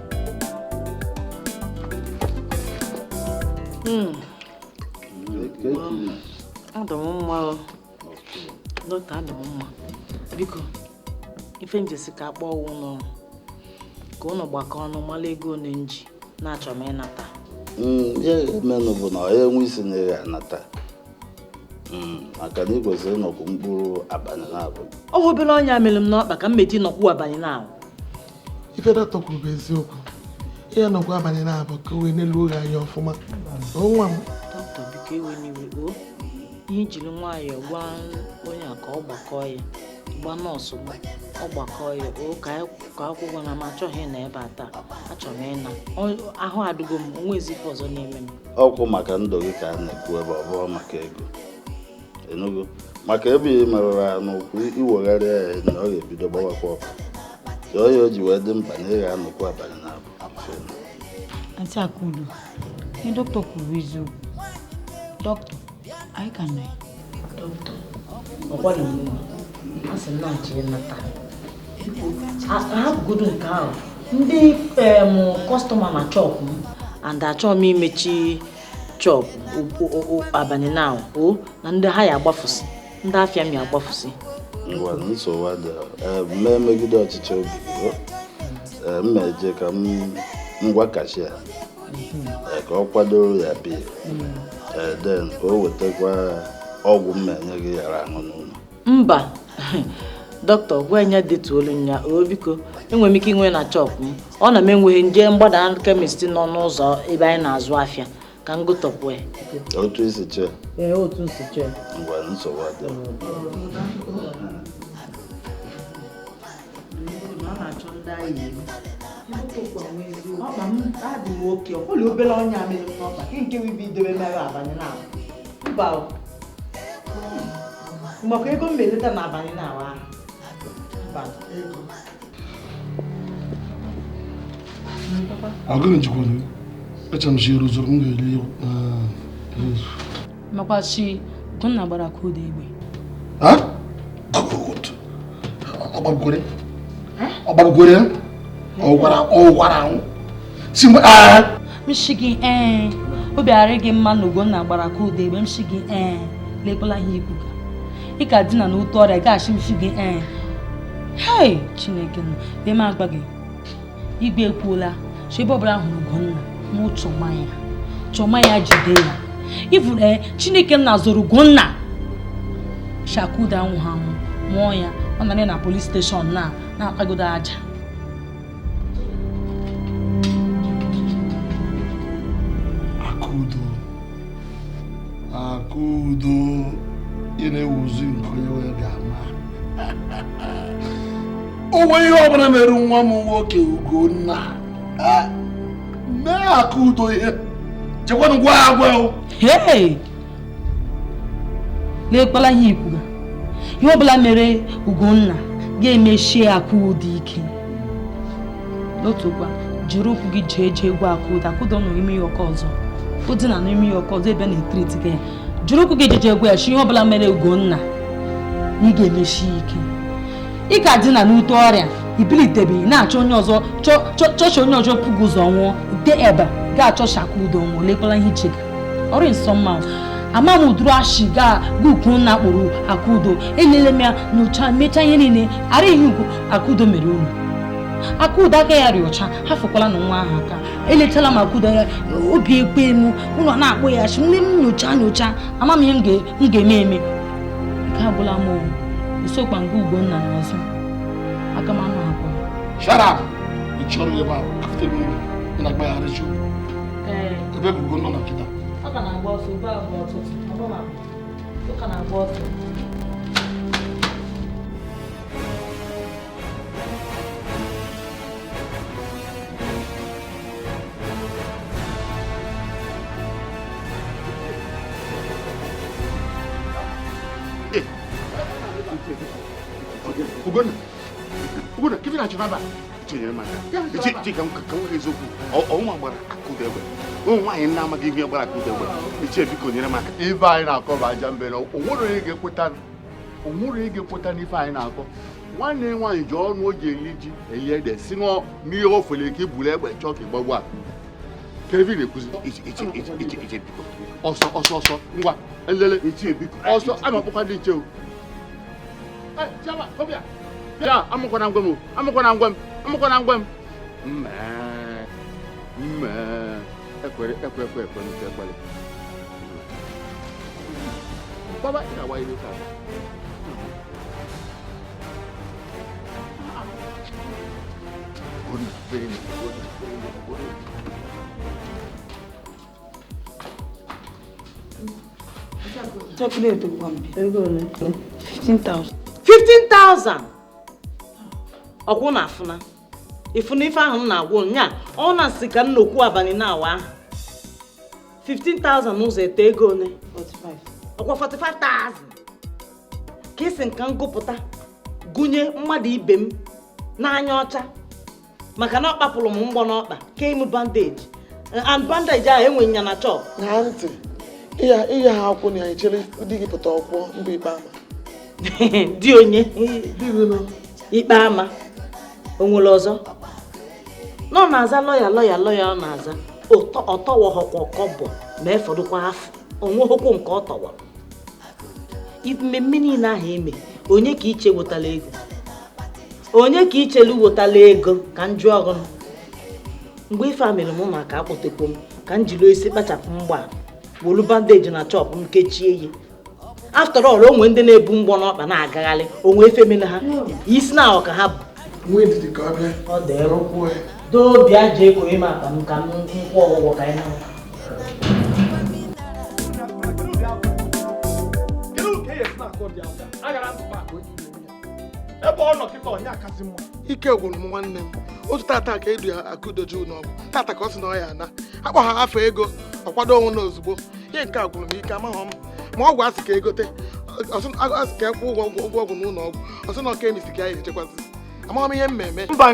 Adamumma Dọkịta Adamumma biko ife njesi ka akpọ ụnụ ka ụnụ gbakọ ọnụ mala ego one nji na-achọ m ịnata ya menụ bụ na onye nwe isi na ya anata maka na ikwesịrị ịnọkwu mkpụrụ abalị na-abụ ọ obere ọnya mere m n'ọkpa ka m meji nọkwu abalị na-abụ ife dọkịta kwuru bụ eziokwu ihe nọkwu abalị na-abụ ka wee n'elu oge anya ọfụma nwa m dọkịta biko ewe n'iwe o ihe jiri nwayọọ gwa onye a ka ọ gbakọọ ya gba nọọsụ ọ gbakọọ ya o ka akwụkwọ na m achọghị na ebe a taa achọrọ m ịna ahụ adịgo m onwe ezife ọzọ na-eme m ọkwụ maka ndụ gị ka a na-ekwu ebe ọ bụrụ maka ego enugo maka ebe ị merụrụ n'okwu iwegharịa ya na ọ ga-ebido gbawakwa ọkụ chọọ ya o ji wee dị mkpa na ị ga-anọkwu abalị na-abụ Aunty Akudo, ihe dọkịta kwuru eziokwu. Dọkịta, anyị ka nọ ya. Dọkịta, ọkwa na mma a sị na nche nata ahapụgodo nke ahụ ndị kọstọma na chọpụ m and achọghị m imechi chọpụ abalị na o na ndị ha ya agbafusi ndị afịa m ya agbafusi ngwa nsogbu adị mee megide ọchịchị obi mmeje ka m ngwa kashia ka ọ kwadoro ya bịa den ka o wetakwa ọgwụ mmenye gị yara ahụ n'ụlọ mba dọkịta gwenye detuolu nya o biko enwere m ike inwe na chọpụ m ọ na m enweghị nje mgbada kemist nọ n'ụzọ ebe anyị na-azụ afịa ka m gotọpụ ya otu isi chee otu nsi chee ngwa nsogbu adị Ọkpa m adị m oke ọkwụlị obere ọnya mere m n'ọkpa nke wibi idebe mere abalị na mba maka ego m meleta na abalị na awa agụghị njikwado echa m shi rụzụrụ m ga-eri makwachi Ugonna gbara Akudo egbe ọgbagwere ọ gwara ahụ Mshigi obi ara gị mma na Ugonna gbara ka ude ebe mshigi lekwala ihe ikwu ka ị ka dina n'otu ọrịa gachi mshigi hei Chineke nọ ebe m agba gị igwe ekwuola chebe ọbụla hụrụ Ugonna n'ụchọ chọma ya jide ya ivu Chineke nna zoro Ugonna shakuda anwụ ha anwụ mụọ ya ọ nọ na police station na-akpagodo aja Akudo ị na-ewuzi nke onye wee ga-ama onwe ihe ọbụla mere nwa m nwoke Ugonna mee Akudo ihe chekwanụ gwa agwa lekpala ihe ikwuga ihe ọbụla mere Ugonna ga-emechie Akudo ike n'otu gwa jiri okwu gị jee gwa Akudo nọ n'ime ya ọkọ ọzọ ụdị na n'ime ya ọkọ ọzọ ebe na-etriti gị jiri okwu gị jee gwa ya chi ihe ọbụla mere Ugonna ị ga-emechi ike ị ka dị na n'ute ọrịa ibilitebeghị na-achọ onye ọzọ chọcha onye ọzọ pụgo ụzọ nwụọ de ebe ga-achọcha Akudo nwụọ lekpala ihe ichega ọrụ nsọ mma ama m uduru ashi ga Ugonna kpụrụ Akudo elele m ya nyocha mechaa ihe niile ara ihe ugwu Akudo mere unu Akudo aka ya rịọcha hafụkwala na nwa ahụ aka elechala m Akudo ya obi ekwe emu ụlọ na-akpọ ya chi nne m nyocha ama m ihe m ga-eme eme ike agwụla m usokwa nga Ugonna n'ọzọ aka m anụ akwa shut up ị chọrọ ebe ahụ kafete mmiri ị na-agba ya arịcha ebe Ugonna na nkịta ọ ka na-agba ọsọ ugbu a bụ ọtụtụ ọ ka na-agba ọsọ Ugonna, give me that chava. Tinyere maka. Iji ka nwoke eziokwu. Ọnwa gbara Akudo egbe. Nwaanyị nna amaghị ihe gbara Akudo egbe. Ichie biko nyere maka. Ife anyị na-akọ bụ aja mbe na onwere onye ga-ekweta n'ife anyị na-akọ. Nwanne nwaanyị ji ọnụ o ji eri ji eyi ede si n'ihe ofele ka iburu egbe chọọ ka ịgbagbu Akudo. Kevin na-ekwuzi iche biko. Ọsọ ngwa nlele ichie biko. Ọsọ a na-akpọkwa ndị nche o. Chaba, come here. Ya, amụkwana ngwa m. Ekwere n'ute ekwere. Baba, ị na-agba ihe taa. Chocolate one. 15,000. 15,000 ọkwụ na afụna ifuna ife ahụ m na-agwụ nya ọ na-asị ka nnokwu abalị na-awa ahụ 15,000 n'ụzọ ete ego one 45 ọkwa 45,000 ka esi nka ngụpụta gụnye mmadụ ibe m n'anya ọcha maka na ọ kpapụrụ m mgbọ n'ọkpa ka ịmụ bandage and bandage ahụ enwe nya na chọp na ntị ihe ha akwụ na ya echere di gị pụta ọkwụ mbụ ikpe ama di onye ikpe ama o nwere ọzọ nọ na-aza lọya ọ na-aza ọtọwọhọkwa kọbọ ma efọdụkwa afọ onweghịkwu nke ọ tọwara mmemme niile ahụ eme onye ka iche wetala ego onye ka ichelu wetala ego ka m jụọ ọgụ mgbe ife a mere mụ na ka akpọtekwo m ka m jiri isi kpachapụ mgba wolu bandeji na chọpụ m kechie ihe after all onwe ndị na-ebu mgbọ n'ọkpa na-agagharị onwe efe mele ha isi na ọka ha bụ dobi aja eko ime akpa m ka m nkwụ ọgwụgwọ ka anyị ike gwụrụ m nwanne m otu tata ka edu Akudo ju n'ọgwụ tata ka ọ sị na ọ ya ana akpọ ha afọ ego ọkwado onwe na ozugbo ihe nke a gwụrụ m ike amaghọ m ma ọgwụ asị ka egote asị ka ekwu ụgwọ ọgwụ n'ụlọ ọgwụ ọsị na ọka emisi ka anyị echekwazi amaghọ m ihe mmemme mba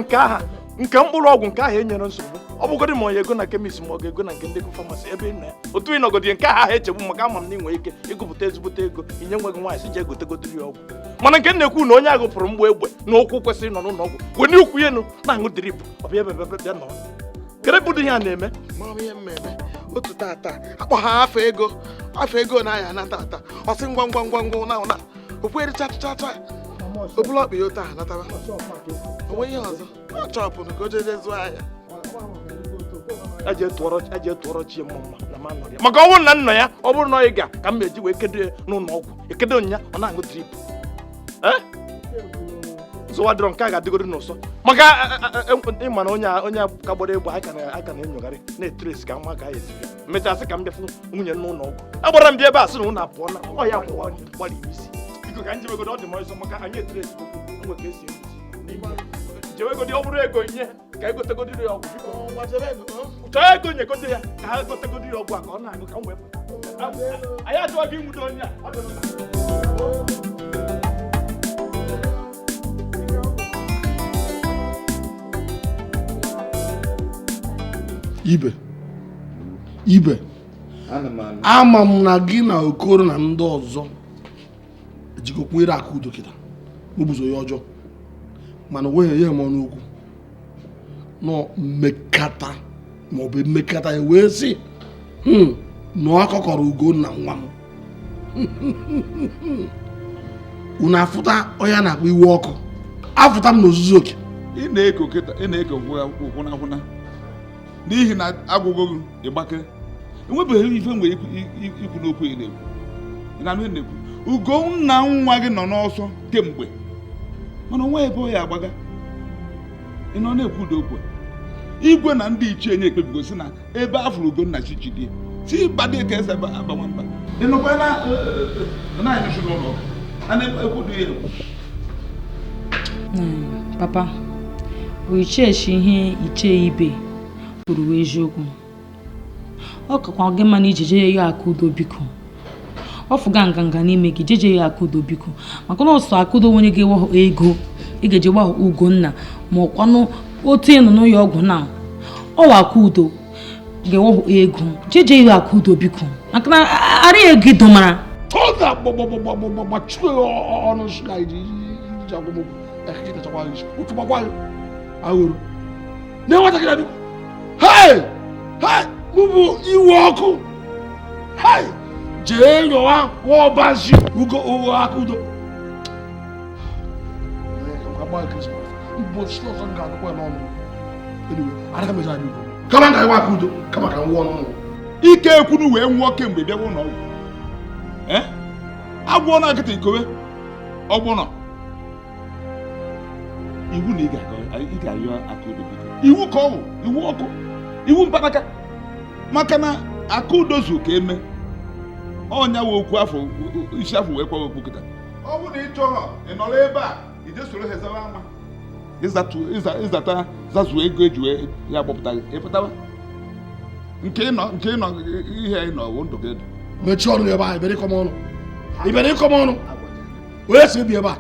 nke mkpụrụ ọgwụ nke ahụ enyere nsogbu ọ bụgodị ma ọ ya ego na kemis ma ọ ga-ego na nke ndị famasi ebe nna ya otu ị nọgodi nke ahụ echegbu maka ama m na inwe ike ịgụpụta ezigbote ego inye nweghị nwaanyị si je egotegodiri ọgwụ mana nke na-ekwu na onye agụpụrụ mgbe egbe na ụkwụ kwesịrị nọ n'ụlọ ọgwụ wee n'ukwu enu na-aṅụ drip ọbịa bịa nọ kere bụ ihe a na-eme mama ihe mmemme otu tata akpọ ha afọ ego na aya na tata ọsị ngwa na okwere chachacha obula ọkpa ya otu ahụ nataba onwe ihe ọzọ ọ chọpụ ka o jeje zụọ ahịa eje tụọrọ chi mma na manọ ya maka ọ bụrụ na nna ya ọ bụrụ na ọ ga ka m eji wee kedo ya n'ụlọ ọgwụ ekedo nya ọ na-aṅụ drip zụwa dịrọ nke a ga-adịgoro n'ụsọ maka ịma na onye ka gbara egbe aka na-enyogharị na-etresi ka nwa ka ya ezibịa mechasị ka m bịafụ nwunye n'ụlọ ọgwụ agbara m bịa ebe a sị na ụlọ apụọ na ọ ya gbara isi biko ka njebegodo ọ dị m ọzọ maka anyị etresi nwe ka esi jewegodi ọ bụrụ ego nye ka egotegodiri ya ọgwụ biko chọọ ego nyegodo ya ka ha gotegodiri ọgwụ a ka ọ na-aṅụ ka m wee anyị ajụọ gị nwudo onye a ọ dị ibe ama m na gị na Okoro na ndị ọzọ ejikọkwere Akudo kịta n'obuzo ya ọjọọ mana onweghị ihe m ọnụ okwu nọ mmekata maọbụ mmekata ya wee sị na ọ kọkọrọ Ugonna nwa m unu afụta onye na-akpọ iwe ọkụ afụta m n'ozuzu oke ị na-eko kịta ị na-eko kwụna n'ihi na agwụgo gị ịgbakere enwebeghị ife nwere ikwu n'okwu ị na-ekwu ị na-anụ na-ekwu Ugonna nwa gị nọ n'ọsọ kemgbe mana onwe ebe ọ ya agbaga ị nọ na-ekwu ụda okwu igwe na ndị ichie nye ekpebigo si na ebe afụrụ Ugonna chichidie si badie ka eze aba nwamba ị nọkwa na anyị nụsụ n'ụlọ a na-ekwu dị ya papa oichechi ihe iche ibe kwuru eziokwu ọ kakwa gị mana ijeje ya Akudo biko ọ fụga nganga n'ime gị jeje ya Akudo biko maka na ọsọ Akudo nwere gị ego ị ga-eje gba Ugonna ma ọkwanụ otu ịnụ n'ụlọ ọgwụ na ọwa Akudo ga-ewe ego jeje ya Akudo biko maka na arị ego domara toda gbagbagbagbagbagbachuo ọnụ sị na iji agwụmogwụ ekekechakwa isi otu gbagwa ahụrụ na nwatakịrị biko mụbụ iwe ọkụ jee nyọwa ọbazi Akudo kama ka iwe Akudo kama ka nwụọ n'ụlọ ike ekwunu wee nwụọ kemgbe bịa ụlọ ọgwụ agwụọ na nkịta ikowe ọgbụnọ iwu na ị ga-ayọ Akudo iwu ka ọ bụ iwu ọkụ iwu mkpanaka maka na Akudo zu ka eme ọnya wee okwu afọ isi afọ wee kwa okwu kịta ọ bụ na ị chọrọ ị nọrọ ebe a ije soro ha ezawa ama ịzata zazuo ego eji wee ya gbọpụta gị ịpụtawa nke ịnọ ihe ị nọ bụ ndụ gị mechie ọnụ ebe a ibere ịkọm ọnụ onye si ebi ebe a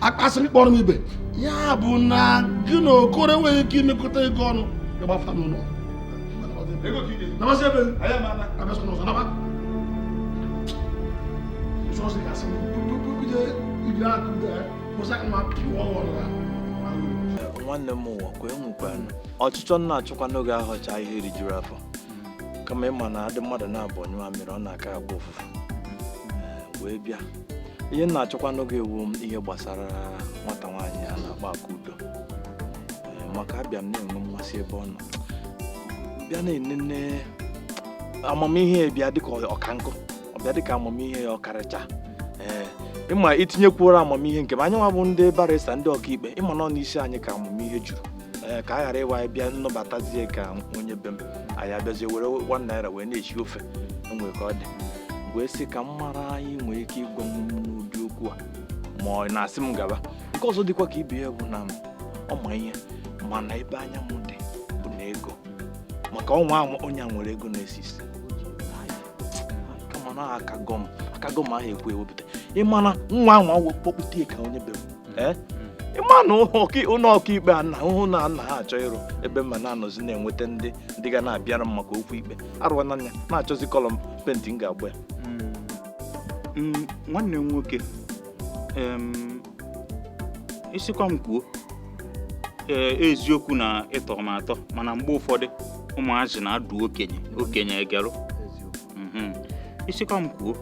akpasị kpọrọ m ibe ya bụ na gị na Okoro enweghị ike imekọta ego ọnụ ịgbafa n'ụlọ nwanne m ụwa kwa enwekwanụ ọchịchọ nna achụkwa n'oge ahọcha ihe rijuru afọ kama ịma na adị mmadụ na-abụ nyụọ mmiri ọ na-aka agba ụfụfụ wee bịa ihe nna achọkwa n'oge ewu m ihe gbasara nwata nwaanyị a na-akpọ Akudo maka abịa m na-enwe mmasị ebe ọ nọ bịa na-enene amamihe bịa dịka ọkankụ ọbịa dịka amamihe ya ọkarịcha ịma itinyekwuoro amamihe nke m anyị nwa bụ ndị barịsta ndị ọkaikpe ịma nọ n'isi anyị ka amamihe juru ka a ghara ịwa bịa nnọbatazie ka onye be m anyị abịazie were 1 naira wee na-echi ofe enwere ka ọ dị wee sị ka m mara anyị nwere ike ịgwa m n'ụdị okwu a ma ọ na-asị m gaba nke ọzọ dịkwa ka ibe ya bụ na ọma ihe mana ebe anya m dị bụ na ego maka ọnwa onye a nwere ego na-esi isi kama na akago m ahụ ekwu ewepụta ịmana nwa ahụ kpọkpụta ka onye be m ịma na ụlọ ọkaikpe a na ahụhụ na nna ha achọ ịrụ ebe mma na-anọzi na-enweta ndị ga na-abịara m maka okwu ikpe arụwa n'anya na-achọzi kọlọm penti m ga-agba ya nwanne m nwoke isikwa m kwuo eziokwu na ịtọ m atọ mana mgbe ụfọdụ ụmụazị na-adụ okenye egelụ isikwa m kwuo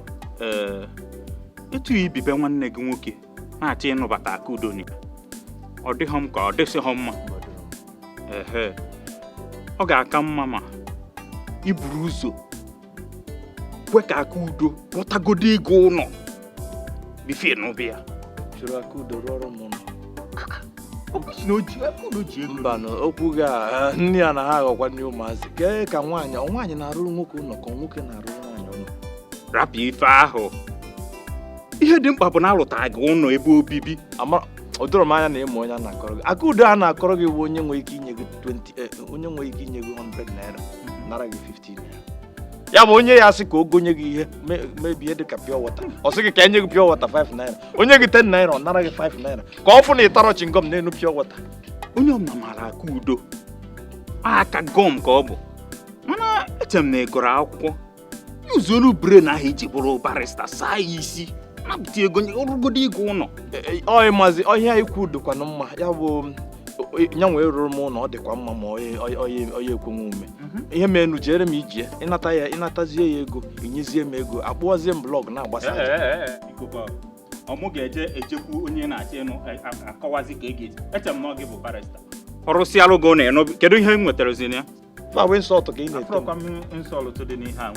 etu ibibe nwanne gị nwoke na-achọ ịnụbata Akudo ya ọ dịghị m ka ọ dịsịghị mma ọ ga-aka mma ma iburu ụzọ kwe ka Akudo kpọtagodo ego ụlọ bifie n'obi ya chụrụ Akudo rụọrọ m ụlọ mba na okwu ga nne ya na ha aghọkwa ndị ụmụazị kee ka nwaanyị na-arụrụ nwoke ụlọ ka nwoke na-arụrụ nwaanyị ụlọ rapụ ife ahụ ihe dị mkpa bụ na alụtara gị ụlọ ebe obibi o doro m anya na ịmụ onye a na-akọrọ gị Akudo a na-akọrọ gị bụ onye nwere ike inye gị 100 naira nara gị 15 naira ya bụ onye ya sị ka o gonye gị ihe mebie dịka pure water ọ sị gị ka enye gị pure water 5 naira onye gị 10 naira ọ nara gị 5 naira ka ọ fụ na ịtarọ chingom n'elu pure water onye ọbụla maara Akudo aka gọm ka ọ bụ mana eche m na ịgụrụ akwụkwọ yuzuolu brain ahụ iji bụrụ barista saa ya isi napụta ego ọrụgodo ego ụlọ maazị ọhịa ikwu dịkwanụ mma ya bụ ya nwee rụrụ m ụlọ ọ dịkwa mma ma onye ekwenwe ume ihe menu jere m ijie ịnatazie ya ego inyezie m ego akpụọzie m blọg na-agbasa ọmụ ga-eje echekwu onye na-achọ ịnụ akọwazi ka eji eche m na gị bụ barista ọrụsịalụ gị na ịnụ kedu ihe m nwetara zina ya fawe nsọtụ ka ị na-eto nsọlụtụ dị n'ihe a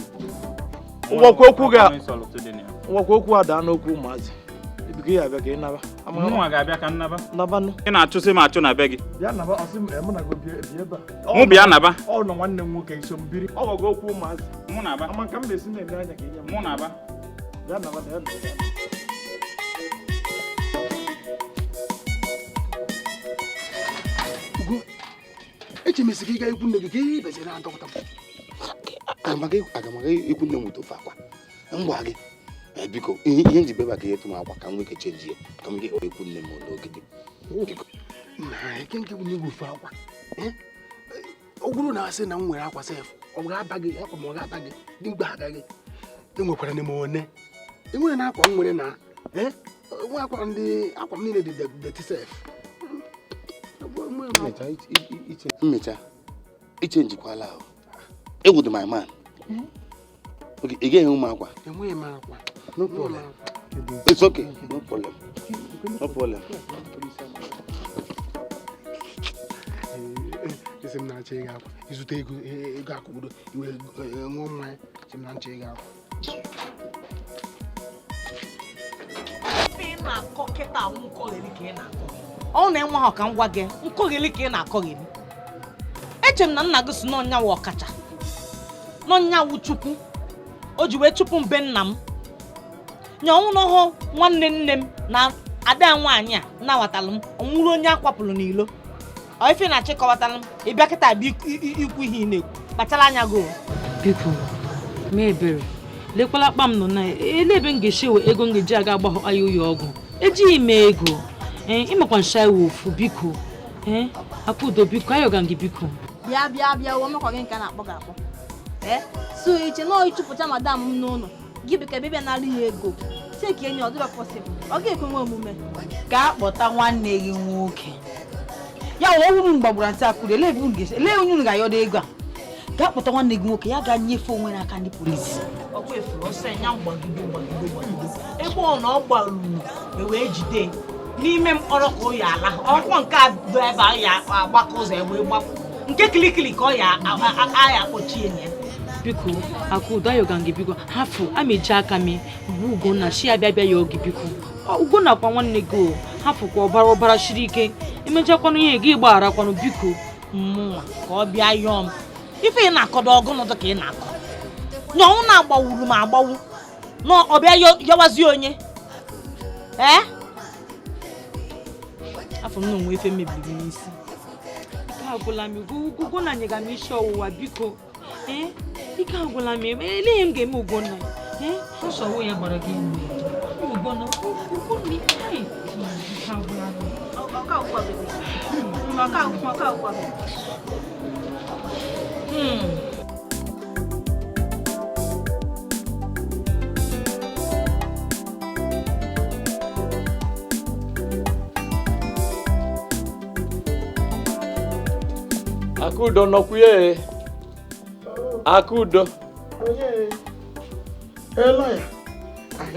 nwakwa okwu a daa n'okwu ụmụazị ebigo ya abịa ka ị naba mụnwa ga-abịa ka nnaba nabanụ ị na-achụsị m achụ na be gị mụ bịa naba ọ nọ nwanne m nwoke iso m biri ọ gwago okwu ụmụazị mụ na-aba ama ka m na-esi na-eme anya ka inye m mụ na-aba bịa naba echemesi ka ị ga ikwu nne gị ka ihe ibezi na-adọpụta aga m aga ikwu nne m ụtọfe akwa ngwa gị biko ihe nji beba ka ihe tụm akwa ka m nweke chenji ya ka m ga ekwu nne m n'ogige eke nke bụ n'igwe ofe akwa ọ bụrụ na asị na m nwere akwa sef ọ ga-aba gị akwa ma ọ ga-aba gị dị mgbe agaghị enwekwara m one enwere na akwa m nwere na nwe akwa ndị akwa m niile dị deti sef mmecha iche njikwala ahụ egwu dị my man ị gaghị ụmụ akwa enweghị m akwa no problem it's okay no problem no problem esi m na-achọ ịga akwa izute ego akwụgodo iwe ṅụọ mmanya esi m na-achọ ịga akwa ọ na-enwe ha ka m gwa gị nkọgheli ka ị na-akọgheli eche m na nna gị si n'ọnyanwụ ọkacha n'ọnyanwụ chukwu o ji wee chụpụ mbe nna m nye ọnwụ n'ọhụ nwanne nne m na ada nwaanyị a na-awatalụ m ọnwụrụ onye akwapụrụ n'ilo ọ ife na-achịkọwatalụ m ịbịa kịta bụ ikwu ihe ị na-ekwu kpachara anya gị biko mee ebere lekwala akpa m nọ na ele ebe m ga-esi ewe ego m ga-eji aga agbahọ aya oyi ọgwụ ejighị m ego ịmakwa nsha iwe ofu biko Akudo biko ayọga gị biko bịa uwe makwa gị nke a na-akpọ gị akpọ so iche na ịchụpụta madam m n'ụlọ gị bụ ka ebe bịa narị ya ego cheki enyi ọ dịba pọsịbụl ọ ga-ekwenwe omume gaa kpọta nwanne gị nwoke ya ọwụrụ m gbagburu ntị Akudo ele onye unu ga-ayọdo ego a gaa kpọta nwanne gị nwoke ya ga nyefe onwe n'aka ndị polisi ọkwa efuru ọsọ ya gbagide ebe ọ na ọ gbaruru wee jide n'ime mkpọrọ ka ọ ya ala ọkwọ nke a bụ ebe a ya agbakọ ụzọ egbe gbapụ nke kilikili ka ọ ya akpọchie ya biko Akudo ayọga gị biko hafụ ameji aka m bụ Ugonna shi abịa ya oge biko Ugonna kwa nwanne gị hafụ ka ọbara shiri ike emechakwanụ ihe gị gbagharakwanụ biko mmụnwa ka ọ bịa yọọ m ife ị na-akọdo ọgụnụdụ ka ị na-akọ nyọnwụ na-agbawuru m agbawu na ọ bịa yọwazi onye afọ m na onwe efe mebiri n'isi ike agwụla m Ugonna nyega m isi ọwụwa biko ike agwụla m eleghị m ga-eme Ugonna nsogbu ya gbara gị Ugonna ike agwụla Akudo nọkwuye Akudo. Onye. Lawyer.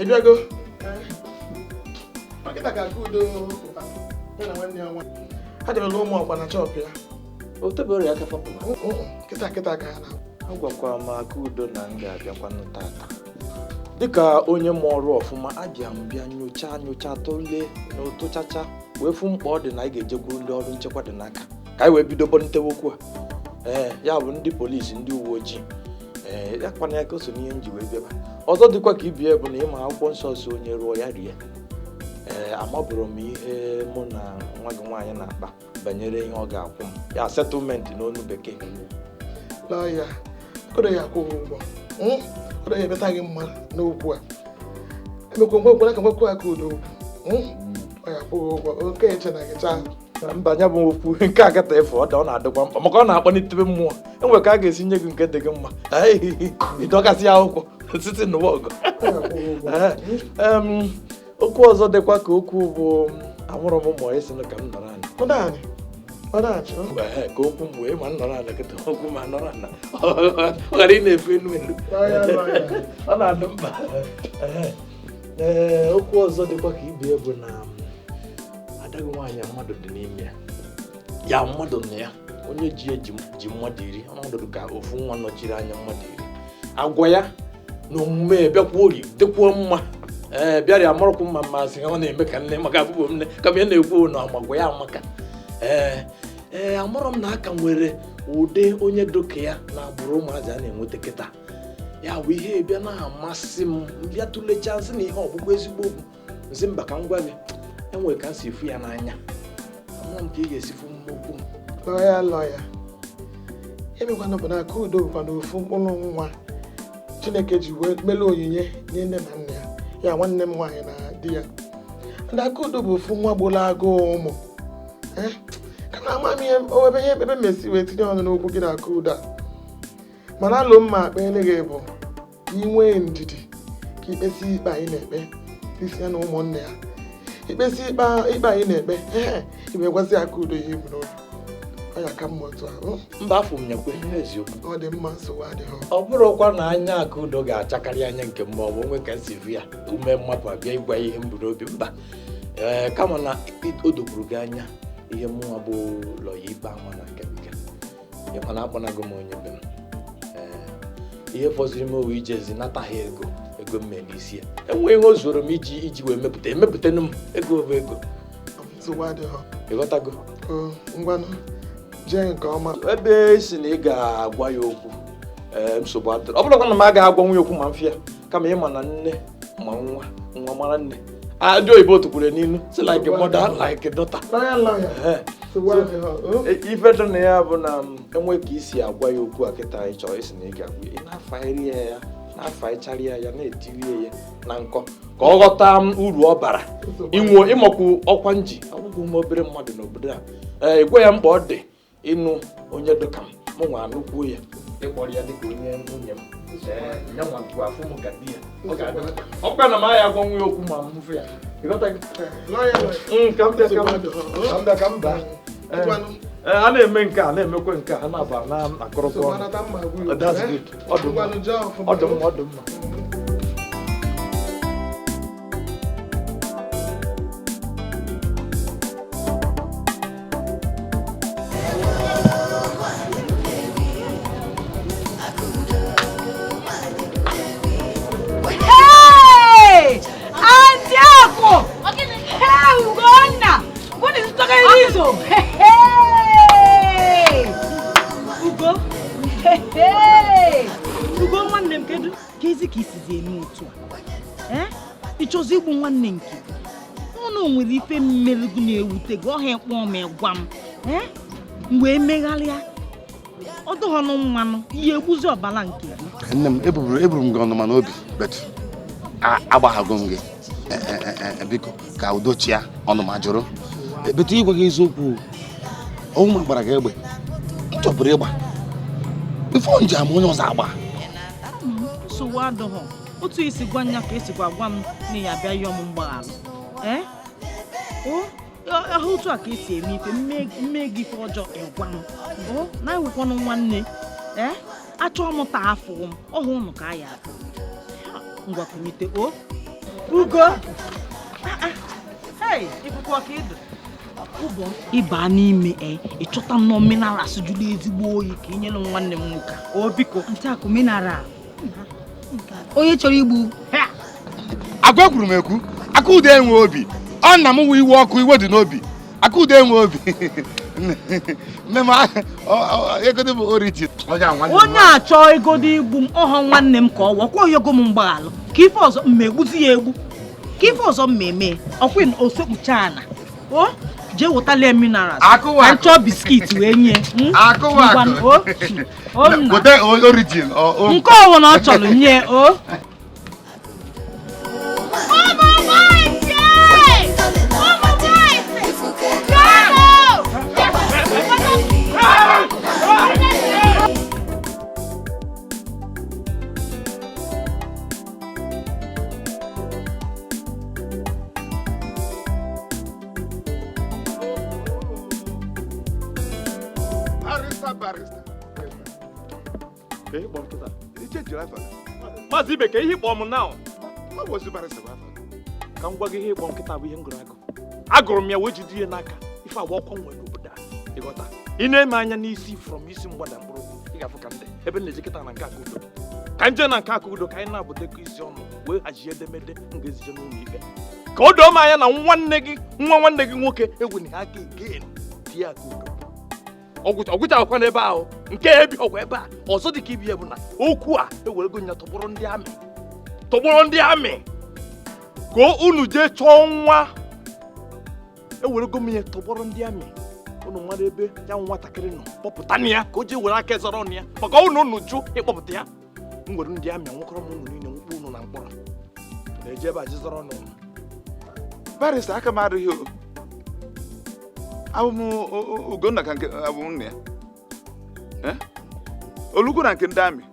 Ị bịago? Makịta ka Akudo ya na nwanne ya nwa. Ha jere ụmụ ọkwa na chọọpụ ya. O tebere ya ka papa. Kịta ka ya na. Agwakwa m Akudo na m ga-abịakwa tata. Dịka onye ma ọrụ ọfụma, abịa m bịa nyocha tụlee n'ụtụchacha wee fụ mkpa ọ dị na anyị ga-ejekwuru ndị ọrụ nchekwa dị n'aka ka anyị wee bido bọlitewe okwu a. Ya bụ ndị polisi, ndị uwe ojii. Ya kwana ya ka o so n'ihe m ji wee bịaba. Ọzọ dịkwa ka ibie bụ na ịma akwụkwọ nsọ si onye rụọ ya rie. Amabụrụ m ihe mụ na nwa gị nwaanyị na-akpa banyere ihe ọ ga-akwụ m, ya settlement n'onu bekee. Lawyer, odo ya akwụ ụgwọ. Odo ya ebeta gị mma n'okwu a. Emekwa ngwa ka nwekwu Akudo okwu. Ọ ya akwụ ụgwọ. Oke eche na gị chaa. Mbanya bụ okwu nke a kata efu ọ na-adịkwa mkpa maka ọ na-akpọnitebe mmụọ. Enwere ka a ga-esi nye gị nke dị gị mma. Ịdọgasị akwụkwọ site n'ụwa ọgụ. Okwu ọzọ dịkwa ka okwu bụ amụrụ m ụmụ esi ka m nọrọ anyị. Ka okwu m wee ma m nọrọ anyị kịta okwu ma nọrọ ana ọ ghara ị na-efu enu ọ na-adị mkpa. Okwu ọzọ dịkwa ka ibie bụ na adagị nwaanyị mmadụ dị n'ime ya mmadụ na ya onye ji mmadụ iri ọnọdụ ka ofu nwa nọchiri anya mmadụ iri. Agwa ya na omume bịakwa ori dịkwuo mma bịara amarụkwụ mma mmasị ọ na-eme ka nne maka abụbụ nne kama ya na-ekwu na amagwa ya amaka. Amarọ m na aka nwere ụdị onye doke ya na agbụrụ ụmụazị a na-enweta kịta ya bụ ihe bịa na-amasị m bịa tụlechaa nsị na ihe ọgbụgbọ ezigbo okwu nsị mba ka m gwa gị enwere ka m si efu ya n'anya amụọ m ka ị ga-esifu m okwu m. Lawyer, emekwana bụ na Akudo bụkwa na ofu mkpụrụ nwa Chineke ji wee mele onyinye nye nne na nna ya ya nwanne m nwaanyị na di ya. Ndị Akudo bụ ofu nwa gbolo agụụ ụmụ. Ka na ama m ihe ebe mesi wee tinye ọnụ n'okwu gị na Akudo a. Mana alụ mma akpele gị bụ ka ị nwee ndidi ka ikpesi ikpe anyị na-ekpe isi ya na ụmụnne ya. Ikpesi ikpe anyị na-ekpe ibe gwazi Akudo ihe ibu n'obi. Ọ ya ka mma otu ahụ. Mba afọ m nyekwe eziokwu. Ọ dị mma nsogbu adịghị. Ọ bụrụkwa na anya Akudo ga-achakarị anya nke mma ọ bụ onwe ka m si ya ume mmapụ abịa ịgwa ihe m bụ n'obi mba. Kama na o dokwuru gị anya ihe mụnwa bụ lọya ikpe ama na nke nke ịkwa na akpọnago m onye be m. Ihe fọziri m owe ijezi nataghị ego m mere isi ya enweghị ihe o zuoro m iji wee emepụtanụ m ego bụ ego. Nsogbu adịghị. Ịghọtago? Ngwanụ jee nke ọma. Ebe esi na ị ga-agwa ya okwu nsogbu adịrị ọ bụrụkwa na m agaghị agwa nwunye okwu ma m fịa kama ịma na nne ma nwa mara nne adị oyibo tukwuru n'ilu si like mother like daughter. Ife dị na ya bụ na enwe ka isi agwa ya okwu a kịta anyị chọrọ isi na ị ga-agwa ị na-afagharị ya na-afagharịcharị ya na-etirie ya na nkọ ka ọ ghọta uru ọ bara ịmakwu ọkwa nji ọgwụgwụ ụmụ obere mmadụ n'obodo a ịgwa ya mkpa ọ dị ịnụ onye dịka m nwa anụkwuo ya ịkpọrọ ya dịka onye nwunye m nyanwa afụ m ka di ya ọkwa na m agha agwa nwunye okwu ma m fụ ya ka m baa a na-eme nke a na-emekwe nke a na-aba na akọrọkọ ọdụ mma. Ugo nwanne m kedu ka ezi ka isizi eme otu a ịchọzi igbu nwanne nke ọnụ nwere ife mmerụgụ na-ewute gị ọha ekpọ m ịgwa m mgbe emegharịa ọdụghọnụ mmanụ ihe egbuzi ọbara nke gị. Nne m eburu m gị ọnụ mana obi bet agbaghago m gị biko ka udochia ọnụ ma jụrụ ebetu ịgwa gị eziokwu ọnwụ m gbara gị egbe m chọpụrụ ịgba ife nji ama onye ọzọ agba nsogbu adịghị otu isi gwa nya ka esikwa gwa m na ya bịa yọọ m mgbaghalụ ahụ otu a ka esi eme ife mme gị ife ọjọọ ịgwa m na-ewekwanụ nwanne achọ m taa afọ m ọhụ ụnụ ka ya afọ ngwa kunite o ugo ịbụkwa ka ịdụ ịba n'ime ịchọta nnọọ minerals jụrụ ezigbo oyi ka inyere nwanne m nwoke o biko ntị akụ mineral onye chọrọ igbu agwa kwuru m ekwu Akudo enwe obi ọ nna m wụ iwe ọkụ iwe dị n'obi Akudo enwe obi nne m egodi bụ oriji onye achọ egodi igbu m ọhọ nwanne m ka ọ wọkwa oyogo m mgbaghalụ ka ife ọzọ mma egbuzi ya egbu ka ife ọzọ mma eme ọkwin osekpucha ana o jee wetala minerals ka nchọ biskit wee nye nke ọwụ na ọ chọrọ nye o Maazị Ibe ka ihe ịkpọ m na ka m gwa gị ihe ịkpọ nkịta bụ ihe ngụrụ agụrụ m ya wee jide ihe n'aka ife agba ọkwa nwere n'obodo a ịghọta ị na-eme anya n'isi from isi mgbada mkpụrụ ị ga-afụ ka ndị ebe na-eji kịta na nke Akudo ka nje na nke Akudo ka anyị na-abụdekọ isi ọnụ wee hazie edemede m ga-ezije n'ụlọ ikpe ka o doo m anya na nwa nwanne gị nwoke egwenighị aka again tie Akudo ọgwụchakwa n'ebe ahụ nke ebi ọgwụ ebe a ọzọ dị ka ibi ya bụ na okwu a ewerego nya tọgbọrọ ndị amị ka unu jee chọọ nwa ewerego m ya tọgbọrọ ndị amị unu mara ebe ya nwatakịrị nọ kpọpụta na ya ka o jee were aka zọrọ ọnụ ya maka unu jụ ịkpọpụta ya m nwere ndị amị nwekọrọ m unu niile nwekwa unu na mkpọrọ na-eje ebe a ji zọrọ ọnụ barista aka m adịghị abụ m Ugonna ka nke abụ m nna ya olugo na nke ndị amị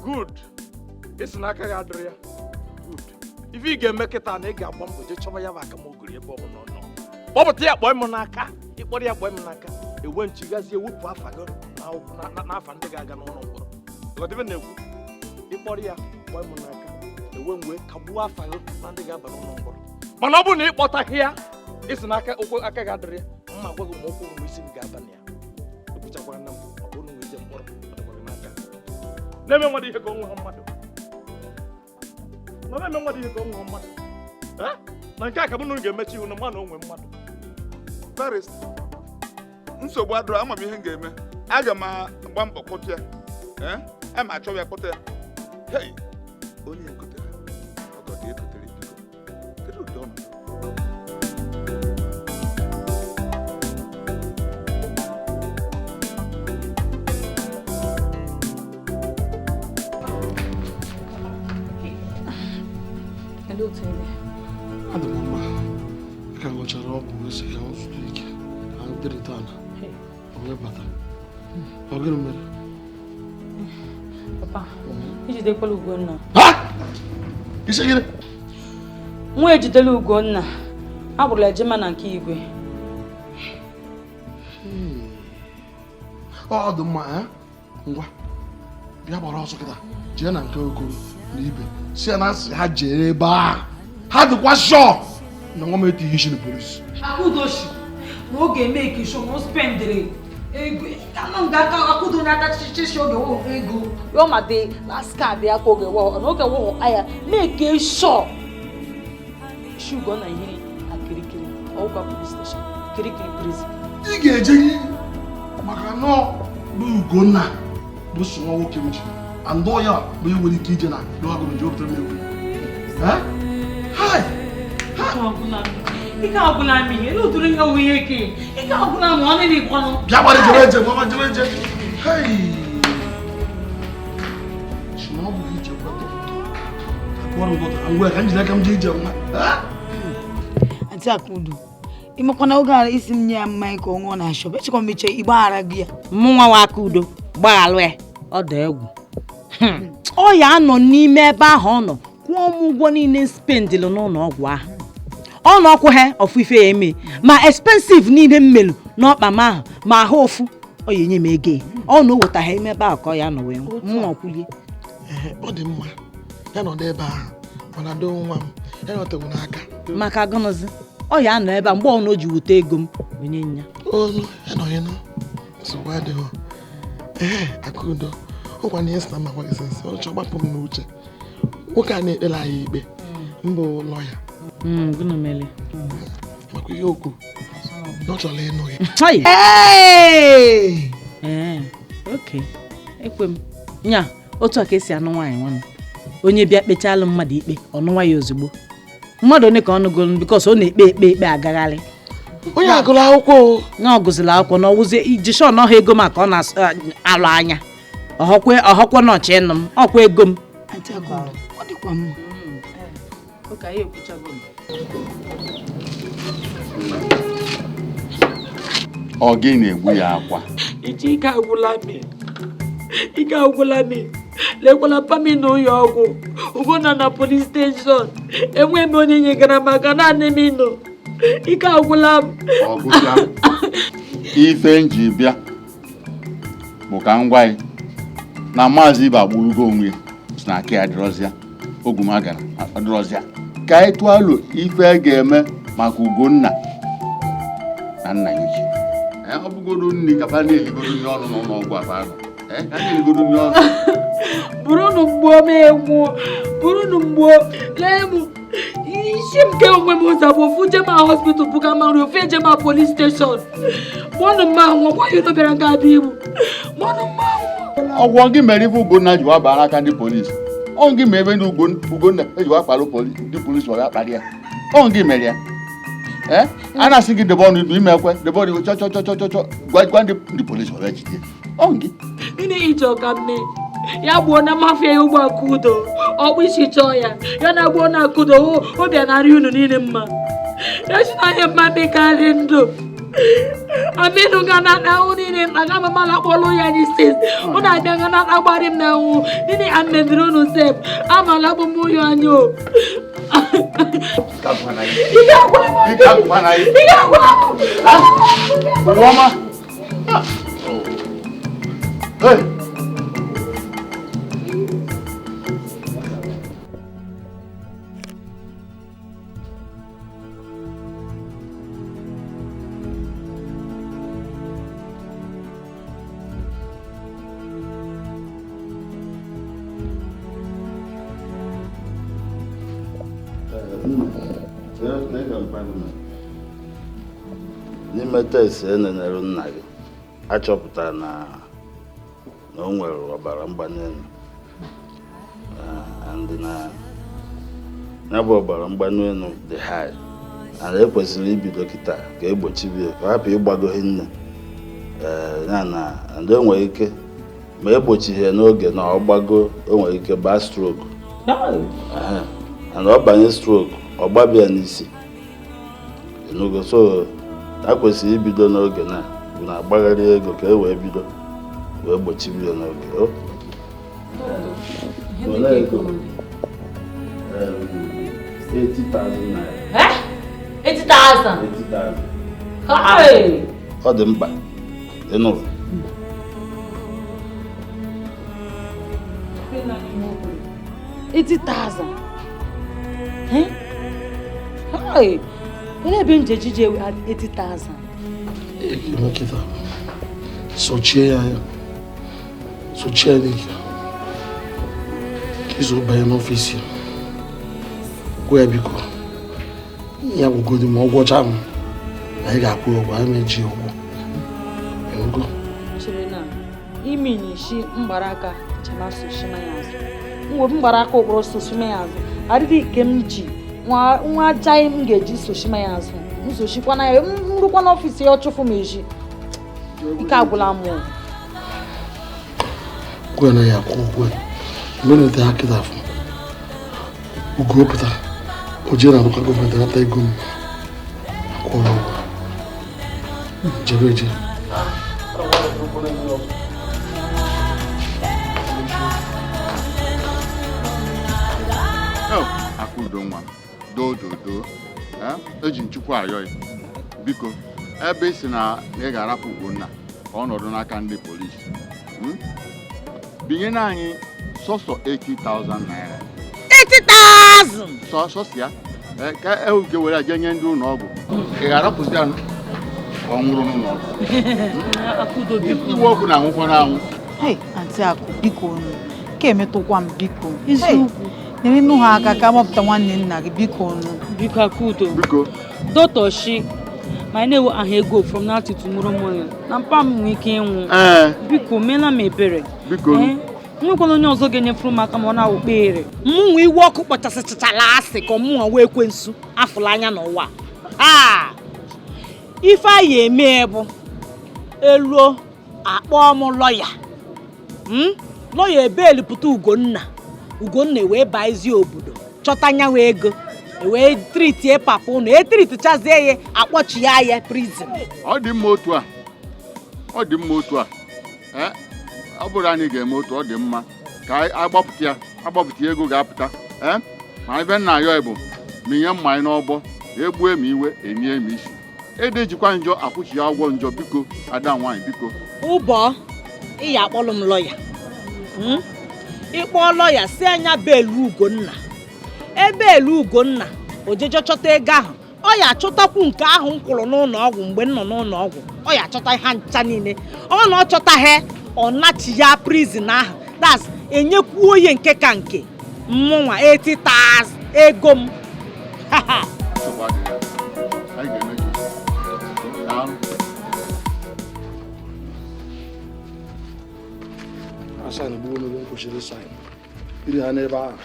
good esi n'aka gị adịrị ya good ife ị ga-eme kịta na ị ga-agba mbọ jee chọba ya bụ aka m ogori ebe ọ bụla ọ nọ kpọpụta ya kpọọ m n'aka ịkpọrọ ya kpọọ m n'aka ewe nchigazi ewepụ afa gị n'afa ndị ga-aga n'ụlọ mkpọrọ ọdịbe na-ekwu ịkpọrọ ya kpọọ m n'aka ewe mgbe kagbuo afa gị na ndị ga-aba n'ụlọ mkpọrọ mana ọ bụrụ na ịkpọtaghị ya isi n'aka ụkwụ aka gị adịrị ya mma gwa gị ma ụkwụ ụmụ isi gị ga-aba na ya ekwuchakwara na m ọ bụrụ na ije mkpọrọ ọdịgwaghị n'aka na-eme mmadụ ihe ka ọ nwụọ mmadụ na nke a ka m nụrụ ga-emechi ihu na mma na onwe mmadụ barista nsogbu adịrọ ama m ihe m ga-eme aga m agba mbọ kpọpịa a ma achọ ya kpọta ya onye ekotere ọgọdị ekotere biko kedu ụdị ọnọdụ adị m mma ka ṅụchara ọgwụ esi ka ọ zuru ike ka dịrịta ala onye bata ọ gịnị mere papa ejidekwala Ugonna isi gịnị nwa ejidela Ugonna agbụrụla ejema na nke igwe ọ dị mma ngwa bịa gbara ọsọ kịta jee na nke Okoro na Ibe si ya na asị ha jee ebe a ha dịkwa shọ na nwa m etighi isi na polisi Akudoshi na oge eme ka isho na o spendere ego kanọ nga Akudo na aka chichi oge wo ego yo ma de last card ya ko oge wo na oge wo aya make sure Ugonna ihe akirikiri ọ gwa police station kirikiri prison ị ga-eje gị maka nọ bụ Ugonna bụ so nwa nwoke m ji andọ ya bụ nwere ike ije na lọgụ ji opụtara m egwu Ike ọbụla m ihe n'ụdịrị nga nwunye ike ike ọbụla m ọ nịrị ịkwanụ bịa gbara jere eje mama jere eje ọ bụ ije kwatọ ngwa ka m jide aka m je ije nwa Ati Akudo imekwana oge ara isi m nye ya mmanya ka ọ ṅụọ na shop echekwa m iche ịgbaghara gị ya mụnwa wa Akudo gbaghalụ ya ọ dị egwu ọ ya anọ n'ime ebe ahụ ọ nọ kwụọ m ụgwọ niile spendịlụ n'ụlọ ọgwụ ahụ ọ nọ ọkwụ ha ọfụ ife ya eme ma expensive niile mmelu n'ọkpa m ahụ ma ahụ ofu ọ ya enye m ego ọ na o wetaghị ime ebe a ka ọ ya nọ wee nwa kwulie ọ dị mma ya nọdụ ebe ahụ mana doo nwa m ya nọtewu n'aka maka gọnọzi ọ ya nọ ebe a mgbe ọ na o ji wute ego m onye nya olu ya nọ ya nsogbu adịghị Akudo ụkwa na ihe si na mma gwaghị sensị ọ chọọ gbapụ m n'uche nwoke a na-ekpere anyị ikpe mbụ lọya gịnị mere maka ihe okwu na ọ chọrọ ịnụ ya oke ekwe m nya otu a ka esi anụ nwaanyị nwanne onye bịa kpechalụ mmadụ ikpe ọnụnwa ya ozugbo mmadụ onye ka ọ nụgolu bikos ọ na-ekpe ekpe agagharị onye agụrụ akwụkwọ na ọ gụziri akwụkwọ na ọwụzie iji shọ n'ọha ego maka ọ na-alụ anya ọhọkwa nọchi ịnụ m ọkwa ego m ọ dịkwa mma ọ gị na-egbu ya akwa ike agwụla m lekwala pami na ụlọ ọgwụ ugona na polis steshọn enweghị m onye nyegara maka naanị m ịnọ ike agwụla m ọgụcha ife nji bịa bụ ka m gwa gị na maazị Ibe agburugo onwe ya si na aka ya dịrọzịa ogwumagara adịrọzịa ka anyị tụọ alo ife ga-eme maka Ugonna na nna ya uche ọ bụgodo nri ka fa na-eligodo nri ọnụ n'ụlọ ọgwụ afa ahụ ka na-eligodo nri ọnụ burunu mgbuo m egwu burunu mgbuo lee m isi m ke onwe m ụzọ bụ ofu jema hospital buga mari ofu ejema polis steshọn mọnụ mma ahụ ọgwa ya bịara nke abịa igbu mọnụ mma ọgwọ gị mere ife Ugonna ji wabara aka ndị polisi ọ gị mere ebe ndị Ugonna eji wakpara ndị polisi wee akparị ya ọ gị mere ya a na-asị gị debe ọnụ ibu ime ekwe debe ọnụ ibu chọchọchọchọchọ gwa ndị polisi wee jide ọ gị gịnị ịchọ ka mme ya gbuo na mafia ya ụgbọ Akudo ọkpụ isi chọọ ya na gbuo na Akudo o bịa narị unu niile mma ya si na ihe mmadụ karị ndụ aminu gana na ahụ niile aga mamala kpọlụ ya n'isi ọ na-abịa gana agbari m na ahụ niile amebiri unu sef amala bụ m ụyọ anya o n'ime test enenere nna gị achọpụtara na o nwere ọbara mgbali elu ya bụ ọbara mgbali elu dị high and ekwesịrị ibido kịta ka egbochibie ka hapụ ịgbagoghị nne ya na ndị enwere ike ma egbochighị n'oge na ọgbago o nwere ike baa stroke and ọ banye stroke ọ gbabịa n'isi enugo so a kwesịrị ibido n'oge na bụ na agbagharị ego ka e wee bido wee gbochibie n'oge 80,000 naira. 80,000? Ọ dị mkpa ịnụrụ 80,000? Olee ebe nje ejije 80,000? Nkịta sochie ya sochie n'ike ka izu banye n'ọfịs ya gwa ya biko ya gwụgodi ma ọ gwọcha m anyị ga-akwụ ụgwọ anyị meji ụgwọ chere na imi n'ishi mgbaraka chema soshima ya azụ mgbe mgbaraka ụkpụrụ soshima ya azụ adịghị ike m ji nwa ajaghị m ga-eji soshima ya azụ m soshikwana ya nrụkwa n'ọfịs ya ọ chụfụ m eji ike agwụla m gwa na ya akwụ ụgwọ mgbe na-ete ha kịta afọ ugo pụta o jee na-arụkwa gọọmenti nata ego m akwụrụ ụgwọ jebe eje Akudo nwa dododo eji nchukwu ayọ ya biko ebe ị sị na ị ga-arapụ Ugonna ka ọ nọdụ n'aka ndị polisi binyere anyị sọsọ 80,000 naira 80,000 sọsọ ya ka ehuke were aje nye ndị ụlọ ọgwụ ị ga-arapụzi ya ka ọ nwụrụ n'ụlọ ọgwụ iwe okwu na anwụkwọ na anwụ Aunty Aku biko ka emetụkwa m biko eziokwu nyere ha aka ka mapụta nwanne nna gị biko biko Akudo biko Dr. Shi my name is Ahego from now to tomorrow morning na mpa m nwee ike ịnwụ biko meela m ebere biko nwekwana onye ọzọ ga-enyefuru m aka ma ọ na-awụkpere mụ nwe iwe ọkụ kpọchasịchachala asị ka ọmụnwa wee ekwensu afụla anya n'ụwa ife anyị eme bụ eluo akpọọ m lọya lọya ebelipụta Ugonna wee baa ezi obodo chọta nyanwa ego wee tritie papa ụnụ etritichazie ya akpọchi ya prison. Ọ dị mma otu a ọ bụrụ anyị ga-eme otu ọ dị mma ka agbapụta ego ga-apụta ma ebe nna ya bụ ma ihe mma anyị n'ọgbọ egbue m iwe enye m isi edejikwa njọ akwụchi ya ụgwọ njọ biko ada nwaanyị biko ụbọ ị ya akpọlụ m lọya ịkpọ lọya si anya belu Ugonna ebe elu Ugonna ojeje chọta ego ahụ ọ ya achọtakwu nke ahụ m kwụrụ n'ụlọ ọgwụ mgbe m nọ n'ụlọ ọgwụ ọ ya achọta ha ncha niile ọ na ọ chọtaghị ọ nachi ya prison ahụ das enyekwuo onye nke ka nke mmụnwa 80,000 ego m Asan bu no ko shiri sign. Iri ha n'ebe ahụ.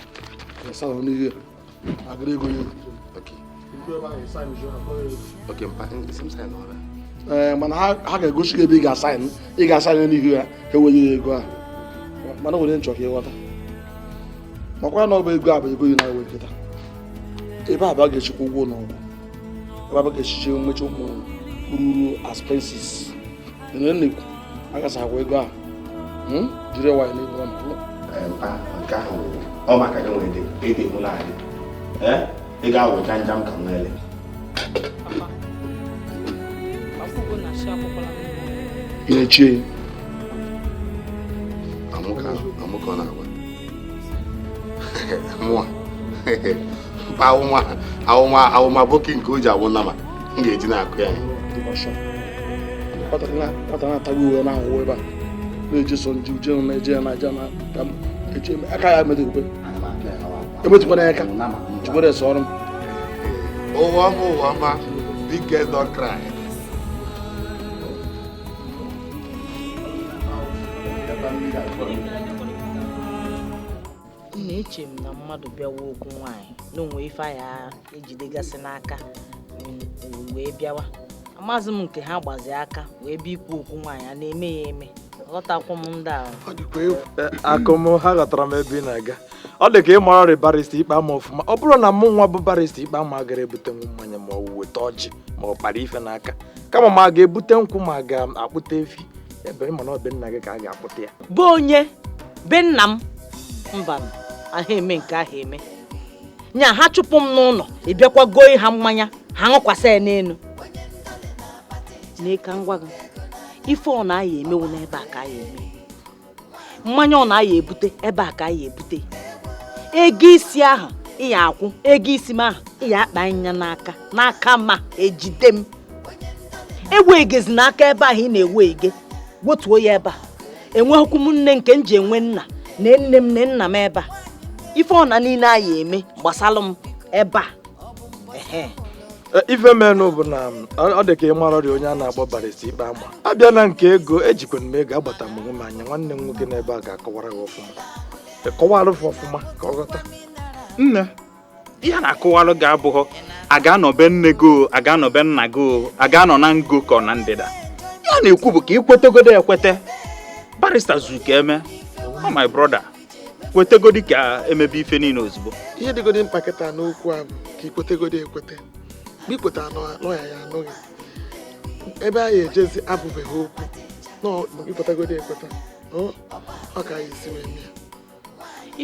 Asa ho n'ihe. Agara ego ya. Okay. Ebe ahụ sign jo na. Okay, mpa sim sign ọra. Mana ha ga-egosi ebe ị ga-asign. Ị ga-asign n'ihu ya. Ha enweghị ego a. Mana were nchọ ka ịghọta. Makwa na ọ bụ ego a bụ ego ị na-ewe nkịta. Ebe a bụ a ga-echekwa ụgwọ n'ọgwụ. Ebe a bụ ga-echiche mmechi ụmụ ruru expenses. Nnekwu agasa agwa ego a. Jiri wanyị n'ihu m. Nke ahụ ọ maka gị nwere ede ụlọ anyị. Ị ga-awụ janjam ka m na-ele. Ị na-echi amụka ọ na-agwa. Mụa awụma boki nke o ji awụ nama m ga-eji na-akụ ya. Nwata na-atagbu uwe na-ahụ ebe a na-eje so nji uje na-eje ya na-aja na aka ya emetụkwana ya aka jikwere ese ọrụ m. Ụwa ọma big girls don't cry. Na-eche m na mmadụ bịawa okwu nwaanyị na onwe ife ya ejidegasị n'aka wee bịawa amaghịzị m nke ha gbazi aka wee bịa ikwu okwu nwaanyị a na-eme ya eme ghọtakwu m ndị ahụ akụm ha ghọtara m ebe ị na-aga ọ dị ka ị mara ọrịa barista ikpe ama ọfụma ọ bụrụ na mụ nwa bụ barista ikpe ama gara ebute nwu mmanya ma ọ weta ọjị ma ọ kpara ife n'aka kama ma a ga-ebute nkwụ ma ga-akpụta efi ebe ịma na ọ be nna gị ka a ga-akpụta ya bụ onye be nna m mba ahụ eme nke ahụ eme nya ha chụpụ m n'ụlọ ịbịakwa goo ha mmanya ha ṅụkwasị ya n'elu n'eka ngwa gị ife ọ na-aya emewu n'ebe a ka ya eme mmanya ọ na-aya ebute ebe a ka ya ebute ego isi ahụ ịya akwụ ego isi m ahụ ịya akpa anya n'aka ma ejide m ewe egezi n'aka ebe ahụ ị na-ewe ege wetuo ya ebe a enweghịkwu m nne nke m ji enwe nna na nne m na nna m ebe a ife ọ na niile aya eme gbasalụ m ebe a ife menụ bụ na ọ dị ka ị mara ọrịa onye a na-akpọ barista ikpe ama abịa na nke ego ejikwana m ego agbata m onwe m anya nwanne m nwoke n'ebe a ga-akọwara gị ọfụma kọwara gị ọfụma ka ọ ghọta nne ihe na-akọwalụ gị abụghị a ga-anọbe nne gị a ga-anọbe nna gị a ga-anọ na ngo ka ọ na ndịda ya na-ekwu bụ ka ị kwetegodo ekwete barista zuru ka eme my brother kwetegodi ka emebe ife niile ozugbo ihe dịgodi mkpa kịta n'okwu a bụ ka ikwetegodi ekwete mgbe ikweta lọya ya anọghị ebe anyị ejezi abụbeghị okwu ikwetegodi ekweta ọ ka anyị isi wee mee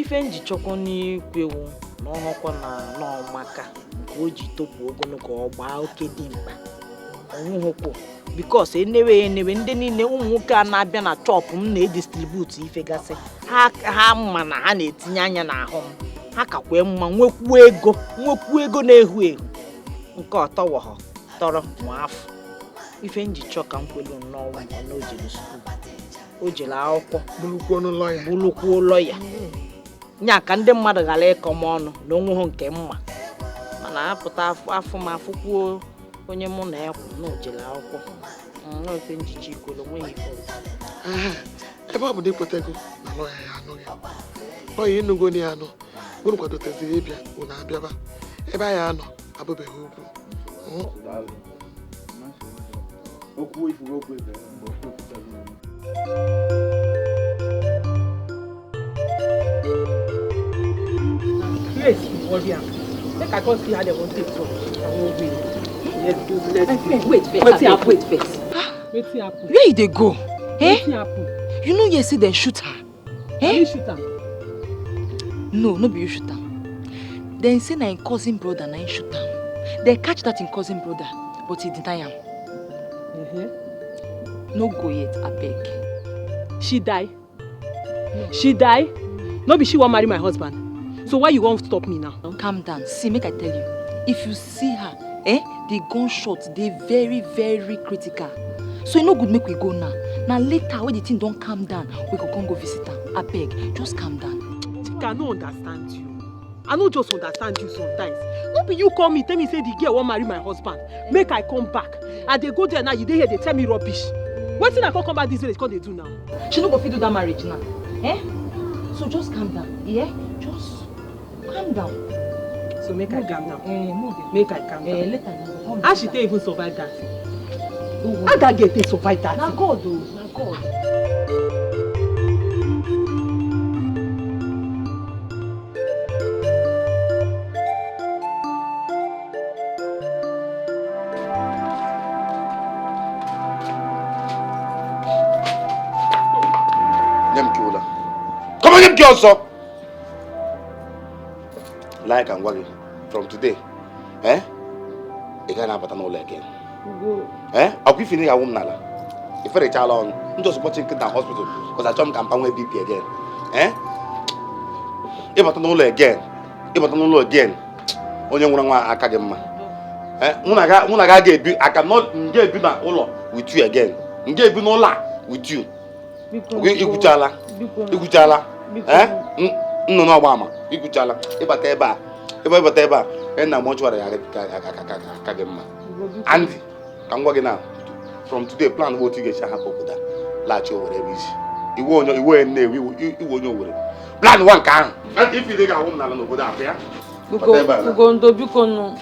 ife njichọkwa n'ikwewu na ọhụkwa na n'ọmaka nke o ji topụ ogologo ọ gbaa oke dị mkpa onwuhokwu because enewe ndị niile ụmụ nwoke a na-abịa na chọpụ m na-edistribute ife gasị ha mma na ha na-etinye anya n'ahụ m ha kakwa mma nwekwu ego na-ehu ehu nke ọtọwọhọ tọrọ nwa afọ ife njichọ ka m kwelu n'ọnwa na ojele skuul o jele akwụkwọ bụrụkwuo lọya nya ka ndị mmadụ ghara ịkọ m ọnụ na onweghị nke mma mana apụta afọ m afụkwuo onye mụ na ekwu na ojele akwụkwọ n'ofe njichi ikwelu nweghị ife ebe ọ bụ na ịpụtago na lọya ya anụghị lọya ịnụgo na ya anụ unu kwadoteziri ịbịa unu abịaba ebe anyị anọ abụbeghị ugwu Yes, Olivia. Make I come see how they want to talk. Wait first. Where they go? You know you say they shoot her. You shoot her? No be you shoot her. They say na in cousin brother na in shoot her. They catch that in cousin brother, but he deny am. No go yet, abeg. She die? She die? No be she wan marry my husband. So why you won't stop me now? Calm down. See, make I tell you. If you see her, the gunshot, they very, very critical. So e no good make we go now. Now later, when the thing don't calm down, we go come go visit her. I beg, just calm down. I no understand you. I no just understand you sometimes. No be you call me, tell me say the girl won't marry my husband. Make I come back. And they go there now, you dey here, they tell me rubbish. What thing I can't come back this village, what they do now? She no go fit do that marriage now. So just calm down, yeah? Just calm down. So make I calm down. Make I calm down. Later, how she even survive that thing? How that girl take survive that? Na God, though. Na God. Come on, get yourself. Like and worry from today, you can't have no leg again. I'll be feeling a woman. If I child on, I'm just watching the hospital because I jump campaign with BP again. If I don't know again, only one I can't I cannot get with you again. Get no la with you. Ikuchala. No Obama. Ikuchala. Eba. And now mortuary Kagema. Andy, come working now. From today, plan what you get shall happen with that. Latch over every. You won't know, you won't know. Plan one can. And if you think I won't go down there. Go ndo biko no.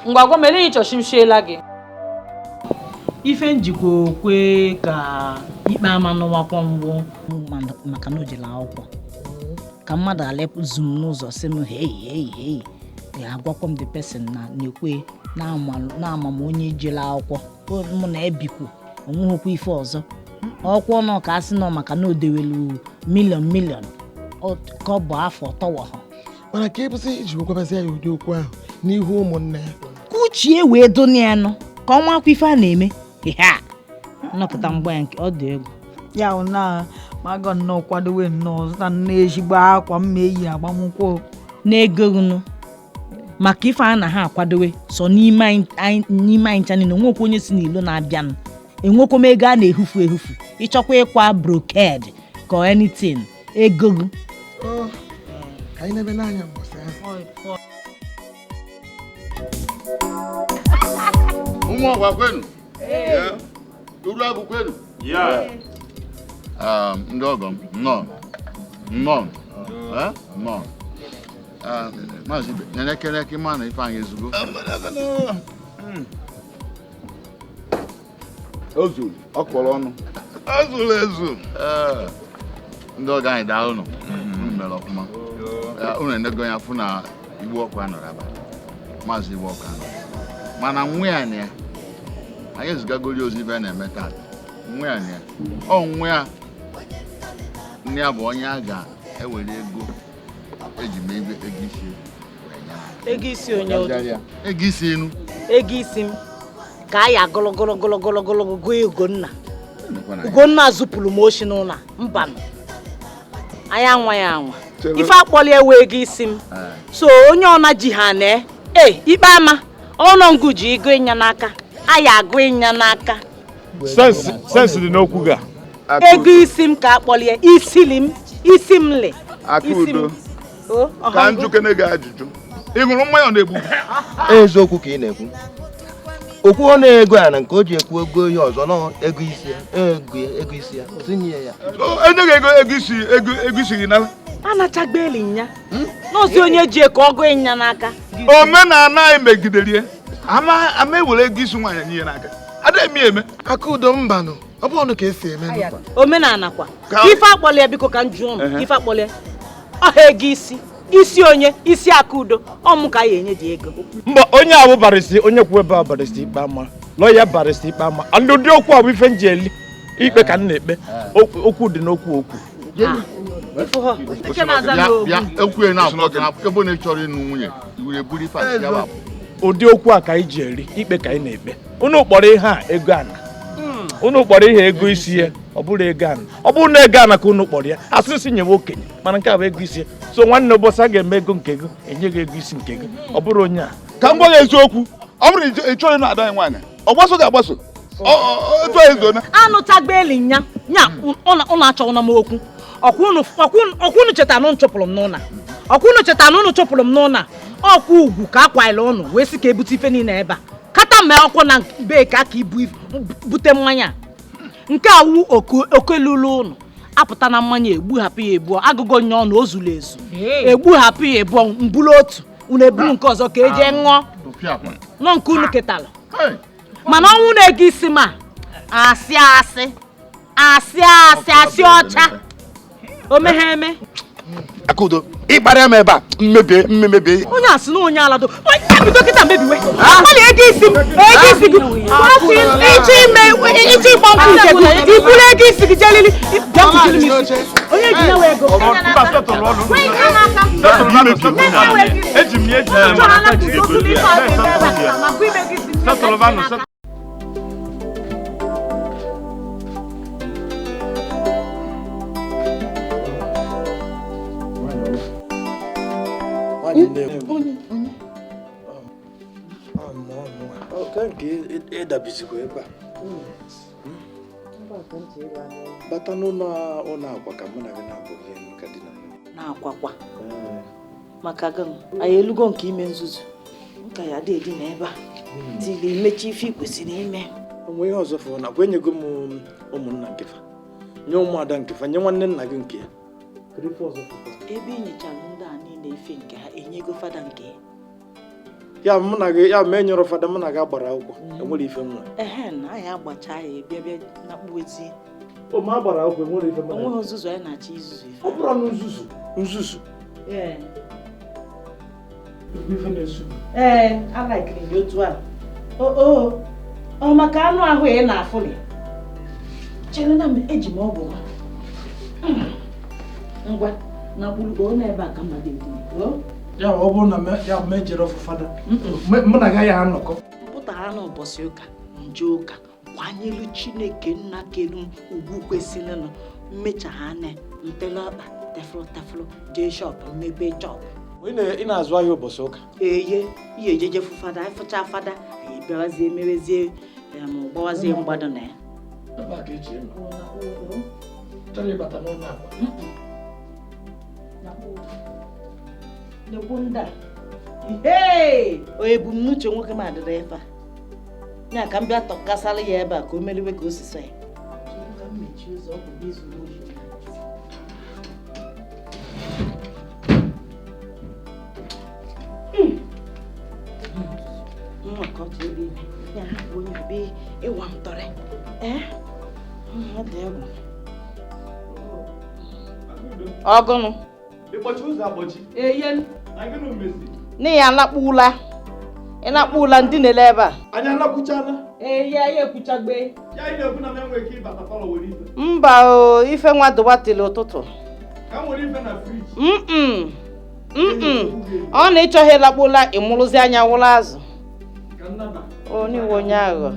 Ngwagwa mere icho shimshela gị. Ife njikọ kwe ka ikpe ama n'ụwakwa mbụ maka na o jela akwụkwọ. Ka mmadụ alepụ zoom n'ụzọ sị m hey agwakwa m the person na nekwe na ama m onye jela akwụkwọ mụ na ebikwu onwehokwa ife ọzọ. Ọkwọ nọ ka asị nọ maka na o dewelu million ka ọ bụ afọ tọwọ ha. Mana ka ịbụsị iji gwakwabazi ya ụdị okwu ahụ n'ihu ụmụnne ya. Kuchie wee donie nọ ka ọ nwakwa ife a na-eme. Nnọpụta mgba ya nke ọ dị egwu. Ya na mago nnọọ kwadowe nnọọ zụta n'ezigbo akwa mma eyi agbamụkwụ na-egonu maka ife a na ha akwadowe so n'ime anyị ncha niile onwekwa onye si n'ilo na-abịanụ. Enwekwa m ego a na-ehufu ịchọkwa ịkwa brocade ka anything egogu. Ka anyị na-ebe n'anya mbọsị ahụ. Ụmụ ọgwa kwenu? Uru agụ kwenu? Ndị ọgọ m, nnọọ. Maazị Ibe, nyere eke ma na ife anyị ezugbo. O zuru, ọ kpọrọ ọnụ. O zuru ezu. Ndị ọgọ anyị daa ụnụ. Unu mere ọfụma. Unu enego ya fụ na igbu ọkụ anọrọ abalị. Maazị igbu ọkụ anọrọ. Mana nwa ya na ya, anyị ezugagori ozi ibe na-eme taa. Nwa ya na ya, nwa ya nne ya bụ onye a ga-ewere ego eji mee ego isi. Ego isi onye odu. Ego isi enu. Ego isi m. ka a ya gọlọgọlọgọlọgọlọgọ Ugonna. Ugonna zụpụrụ m oshi n'ụlọ mba anyị anwa ya anwa ife akpọli ewe ego isi m so onye ọna ji ha na ikpe ama ọnọ ngụ ji ego ịnya n'aka aya agụ ịnya n'aka sense dị n'okwu ga ego isi m ka akpọlie isi m le Akudo ka njukene gị ajụjụ ị ṅụrụ mmanya na-egbu eziokwu ka ị na-ekwu okwu ọ na-ego ya na nke o ji ekwu ego ihe ọzọ na ego isi ya tinye ya enye gị ego isi gị na anachagba eli ya n'ozi onye ji eko ọgụ ịnya n'aka omenala anyị megidere ama ewere ego isi nwaanyị nye n'aka adịghị eme Akudo mbanụ ọ bụ ọnụ ka esi eme omenala kwa ife akpọlie biko ka m jụọ m ife akpọlie ọha ego isi onye isi Akudo ọmụ ka ya enye dị ego mba onye abụ barịsị onye kwu ebe a barịsị ikpe ama lọya barịsị ikpe ama ndị ụdị okwu abụ ife nji eli ikpe ka m na-ekpe okwu dị n'okwu ekwu na ebe na chọrọ ịnụ nwunye iwere buru ife asị ya ụdị okwu a ka anyị ji eri ikpe ka anyị na-ekpe unu kpọrọ ihe a ego ana unu kpọrọ ihe ego isi ya ọ bụrụ ego ana ọ bụrụ na ego ana ka unu kpọrọ ya asịsị nyewe okenye mana nke a bụ ego isi ya so nwanne ụbọchị a ga-eme ego nke gị enye gị ego isi nke gị ọ bụrụ onye a ka m gwa gị eziokwu ọ bụrụ ị chọrọ ịnụ ada anyị nwaanyị ọ gbaso ga-agbaso etu anyị zona anụtagba eli nya ụnụ achọghị m okwu ọkwụnụ cheta na ụnụ chụpụrụ m n'ụlọ ọkwụnụ cheta na ụnụ chụpụrụ m n'ụlọ ọkwụ ugwu ka akwanyere ụnụ wee sị ka ebute ife niile ebe a kata mee ọkwụ na be ka ibu bute mmanya nke awụ okelulu ụnụ apụta na mmanya egbuhapụ ya ebuọ agụgụ nye ọnụ o zuru ezu egbuhapụ ya ebuọ mbulu otu unu eburu nke ọzọ ka eje ṅụọ nọ nke unu ketara mana ọnwụ na-ego isi ma asị ọcha o meghe eme Akudo ịkparịa m ebe a mmebie onye asị na onye alado onye bido kịta mmebiwe ọ na-ego isi gị iche ịgba nkwụ nke gị iburu ego isi gị jelili onye ji na wee ego eji m eji nke ịdabizikwa ebe a bata n'ụlọ akwa ka mụ na gị na-abụghị maka di na akwakwa maka gị anyị elugo nke ime nzuzu nka ya dị edi n'ebe a tili imechi ife kwesịrị ime onwe ihe ọzọ fụrụ nakwa enyego m ụmụnna nkefa nye ụmụada nkefa nye nwanne nna gị nke ya ebe inyechara ndị a niile ife nke ha enyego fada nke ya mụ na gị ya ma enyere fada mụ na gị agbara akwụkwọ enwere ife nwa na anyị agbacha ya bịa na kpuwezie ma agbara akwụkwọ enwere ife nwa onweghị nzuzu anyị na-achọ izuzu ife ọ bụrụ na nzuzu alaikiri gị otu a ọ maka anụ ahụ ị na-afụli chere na eji m ọgwụ ngwa na kpụrụkpụ n'ebe a ka mmadụ edina ya ọ bụrụ na ya mejere ọfụfada mụ na gaghị anọkọ pụta ha n'ụbọchị ụka nje ụka kwanyelu Chineke nna kelu ugwu kwesịrịnụ mmecha ha na ntele ọkpa tefụrụ jee shọpụ mebe chọpụ ị na-azụ ahịa ụbọchị ụka ihe ejeje fụfada ịfụcha fada anyị bịawazie mewezie ma gbawazie mgbado na ya Nebunda. O ebumnuche nwoke m adịrị ebe a. Ya ka m bịa tọkasala ya ebe a ka o meriwe ka o si so ya. Nwakọta ebe ibe. Ya onye be ịwa m tọrọ. Ọ dị egwu. Ọgụnụ. N'ihi anakpụla ịnakpụla ndị na-ele ebe a anyị anakwuchala ya ekwuchagbe ya ị na-ekwu na m enweghị ike ịbata palọ were ife mba o ife nwa dụbatịrị ụtụtụ ka m were ife na friji ọ na ịchọghị ịlakpụla ịmụrụzi anya wụla azụ onye iwe onye aghụghọ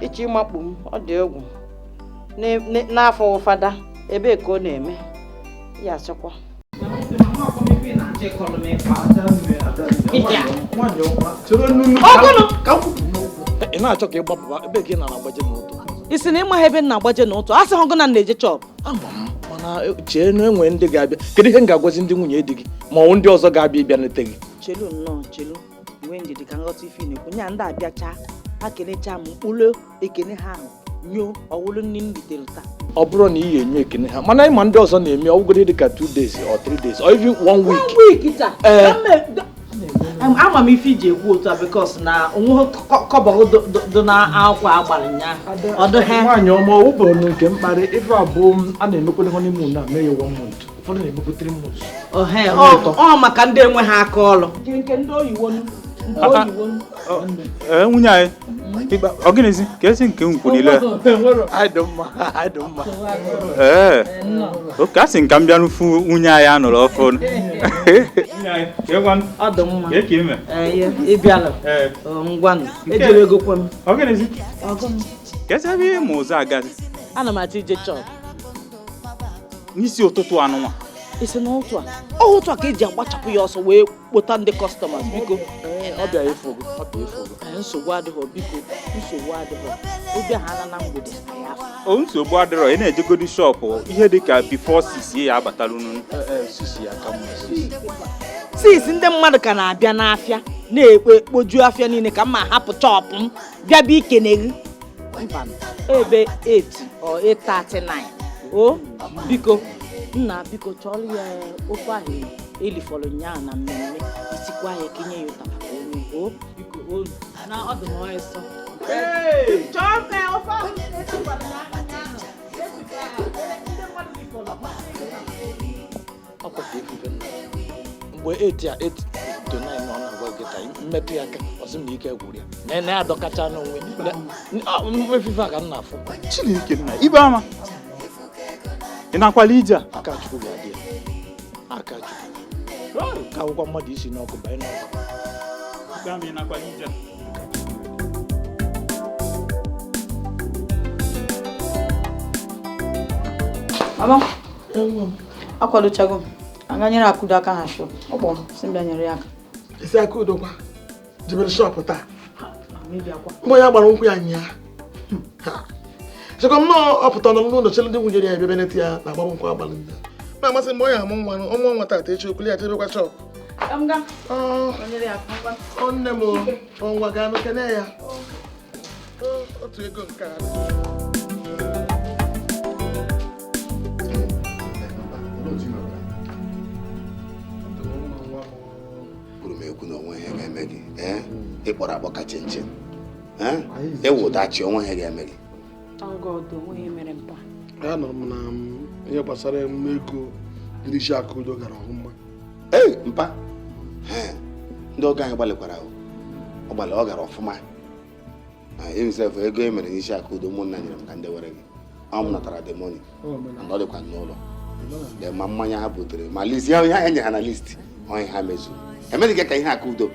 ịchọ ịmakpu m ọ dị egwu n'afọ ụfada ebe ka ọ na-eme ya achọkwa ị na-achọ ka ị gbapụba ebe ka ị na-agbaje n'ụtụ isi na ịmaghị ebe m na-agbaje n'ụtụ a sịghị na m na-eje chọp mana chee na enwe ndị ga-abịa kedu ihe m ga-agwazi ndị nwunye di gị ma ọ ndị ọzọ ga-abịa ịbịa n'ete gị chelu nnọọ chelu nwee ndidi ka nghọta ife na-ekwu nya ndị abịacha ha kelecha m mkpụrụ ekene ha ahụ nyo ọwụlụ nri m ritere taa ọ bụrụ na ị ga-enye ekene ha mana ịma ndị ọzọ na-eme ọgwụgoro dị ka 2 days or 3 days or even 1 week ama m ife iji ekwu otu a bikos na onwe kọbọ do na akwụkwọ agbara nya nwaanyị ọma ụbọrụ nke mkparị ife abụọ a na-emekwere honeymoon na mee ya 1 month ụfọdụ na-emekwa 3 months ọ maka ndị enwe ha aka ọlụ nke ndị oyiwo nwunye anyị ọ gịnịzi ka esi nke nkwu niile ee oke a sị nka m bịa n'ufu nwunye anyị anụrụ ọfụ ịbịala ngwanụ ejere egokwe m ọ gịnịzi ka esi ebe ihe ma ụzọ agazi ana m achọ ije chọọ n'isi ụtụtụ anụnwa isi n'ụtụ a ụtụ a ka eji agbachapụ ya ọsọ wee kpota ndị kọstọmas biko nsogbu adịghị biko nsogbu adịghị ịbịa ha na mgbede nsogbu adịrọ ị na-ejegodi shọpụ ihe dịka bifo 6 ya abatala unu 6 ndị mmadụ ka na-abịa n'afịa na-ekpoju afịa niile ka mma hapụ chọpụ m bịa bịa ikeneghi mba ebe 8 or 8:39 o biko nna biko chọrọ ya ofe ahụ elifọrọ nyaa na mmemme isikwa ya kenye ya ụtara ka onye o biko olu na ọdụ m ọsọ chọọ ka ofe ahụ esikwara n'aka ahụ ọkwa ka efufe mgbe 8 a 8 to 9 ọ na-agwa gị ka mmetụ ya aka ọsị m na ike gwụrụ ya na adọkacha n'onwe mmefife a ka m na-afụ Chineke nna ibe ama ị na-akwali ije a aka chukwu ga-adị aka chukwu ka akwụkwọ mmadụ isi n'ọkụ banye n'ọkụ Mama, akwadochago m. Aga nyere Akudo aka na shop. Ọ kpọrọ si m bịa nyere ya aka. Isi Akudo kwa jibere shop taa. Mgbe ya gbara nkwụ ya nya. Chekwa m na ọpụta n'ụlọ chele ndị nwunye ya ebe neti ya na agbamnkwụ abalị ndị. Ma amasị mgbe ọ ya amụ nwa ọnwa nwa taa echi okuli ya jebekwa shop. Amga. Nyere ya aka. Nne m ọnwa ga anụ kene ya. Otu ego nke a. ekwu na onwe ihe ga-eme gị ịkpọrọ akpọ ka chinchin ewụdachi onwe ihe ga-eme gị ya nọrọ m na ihe gbasara emume ego ndị isi Akudo gara ọhụma mpa ndị ọga anyị gbalịkwara ọ gara ọfụma emesef ego e mere n'isi Akudo ụmụnna nyere m ka ndị were gị ọ m natara the money na ọ dịkwa n'ụlọ de ma mmanya ha butere ma list ya enye ha na list onye ha mezuru emeghị ka ihe Akudo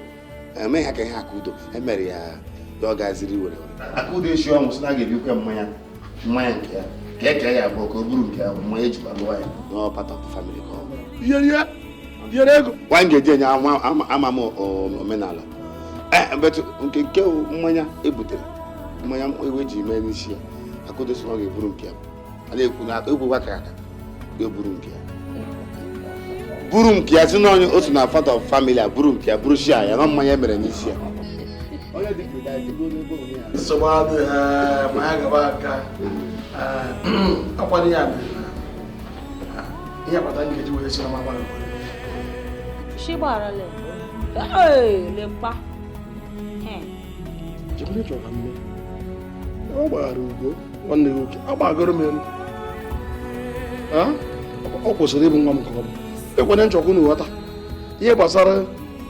emeghị ka ihe Akudo emere ya ọ gaziri were Akudo esi ọnwụ sị na a ga-ebikwa mmanya nke ya ka eke ya abụọ ka o buru nke ya mmanya ejikwa lụọ ya n'ọ part of the family ka ọ yere ego nwa ga-eji enye ama m omenala nke mmanya ebutere mmanya ewe ji mee n'isi ya Akudo sị na ọ ga-eburu nke ya a na-ekwu na egwukwa ka aka ga-eburu nke ya buru nke ya si n'onye otu na part of family a buru nke ya buru shi ya na mmanya mere n'isi ya nsogbu adịghị ma ya gaba aka akwado ya ihe akpata m ga-eji were chịrị magba ọ gbaghara Ugo nwanne gị oke agbagoro m elu ọ kwụsịrị ịbụ nwa m nke ọ bụ ekwenye nchọkwu na nghọta ihe gbasara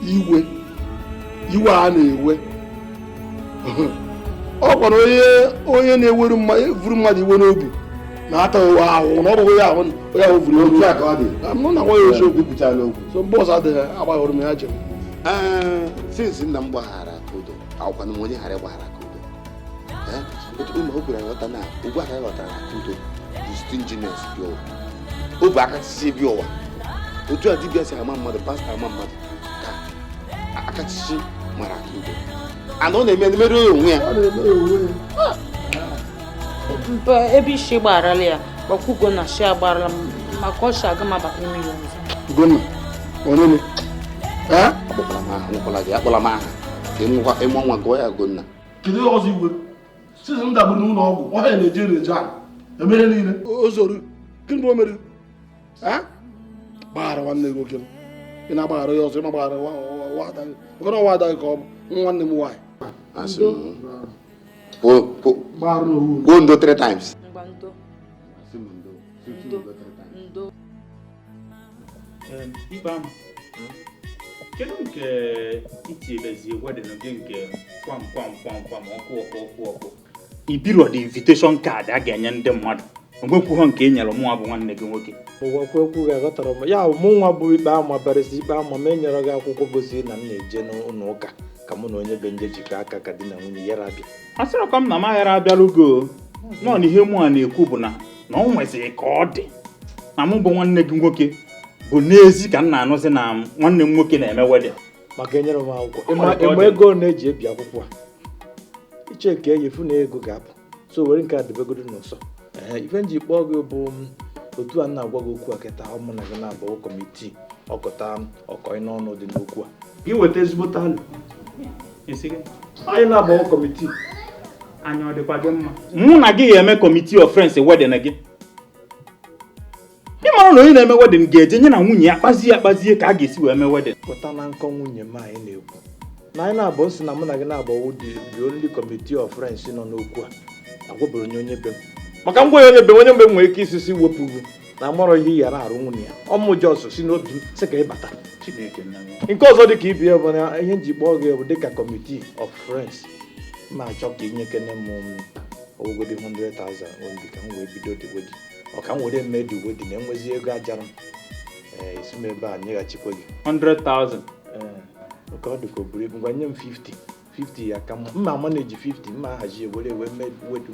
iwe a na-ewe ọ kwara onye na-ewere vuru mmadụ iwe n'obi na-ata ụwe ahụ na ọ bụghị ya ahụ vuru obi mụ na nwa ya eziokwu so mgbe ọzọ adịghị agbaghọrọ m ya jere since nna m gbaghara Akudo akwụkwana m onye ghara ịgbaghara aka udo ụmụ o gwara nghọta na ugbu aka ghọtara aka udo bụ stinginess bịa ụwa o bụ akachisi bịa ụwa otu a dibịa si ama mmadụ pasta ama mmadụ ka akachisi mara aka udo ana ọ na-eme emerụ onwe ya ebe isi gbarala ya gbakwugo na shi agbarala maka ọchị aga m abata ime ya ọzọ Gonna, onene. akpọkwala m aha nwekwala gị akpọla m aha ka ịmụ nwa gụọ ya Gonna. Kedu ihe ọzọ igwe? Sisi m dagburu n'ụlọ ọgwụ, ọhịa na-eje ereje a. Emere niile. O zoro. Gịnị bụ o mere? Gbaghara nwanne gị oke m. Ị na-agbaghara ya ọzọ, ị na-agbaghara nwaada gị. Okere nwa ada gị ka ọ bụ nwanne m nwaanyị. Kwuo ndo 3 times. Ikpe ahụ kedu nke itiebezi wedin gị nke kwam ọkụ ibiro the invitation card a ga-enye ndị mmadụ onwekwuho nke e nyere mụnwa bụ nwanne gị nwoke ụwa kwekwu ga-aghọtara m ya mụ nwa bụ ikpe ama barịsị ikpe ama ma e nyere gị akwụkwọ gosi na m na-eje n'ụlọ ụka ka mụ na onye be nje jikọ aka ka di na nwunye yara abịa asịrịkwa m na m aghara abịalugo nọ na ihe mụ a na-ekwu bụ na ọ nwezịrị ka ọ dị na mụ bụ nwanne gị nwoke bụ n'ezi ka m na-anụzi na nwanne m nwoke na-eme wedin maka enyere m akwụkwọ ịma ego na-eji ebi akwụkwọ a iche ka eyifu na ego ga-apụ so were nke a debegodo n'ụsọ ife nji kpọọ gị bụ otu a na-agwa gị okwu a kịta ọmụ na gị na-abụ kọmitii ọkọta ọkọị n'ọnụ dị n'okwu a gị weta ezigbote alụ anyị na-agbawo kọmitii anya ọ dịkwa gị mma mụ na gị ga-eme kọmitii of friends wedin gị ịmara na onye na-eme wedin ga-eje nye na nwunye ya kpazie ka a ga-esi wee mee wedin pụta na nkọ nwunye m anyị na-ekwu na anyị na-abụ nsị na mụ na gị na-agbawo the only committee of friends nọ n'okwu a agwabere onye be m maka ngwa onye be onye mgbe m nwere ike isisi wepụ ugwu na mọrọ ihe ya na-arụ nwunye ya ọmụ jọs si n'obi m sị ka ịbata nke ọzọ dị ka ibi ya bụ na ihe nji kpọọ gị bụ dịka committee of friends ma achọ ka inyekene m ogogodi 100,000 ondi ka m wee bido dị wedi ọka m were mme dị wedi na enwezi ego ajara m esi m ebe a nyeghachikwa gị 100,000 nke ọ dị ka o buru ibu ngwa nye m 50 ya ka mma ama na-eji 50 mma ahazi ewere ewe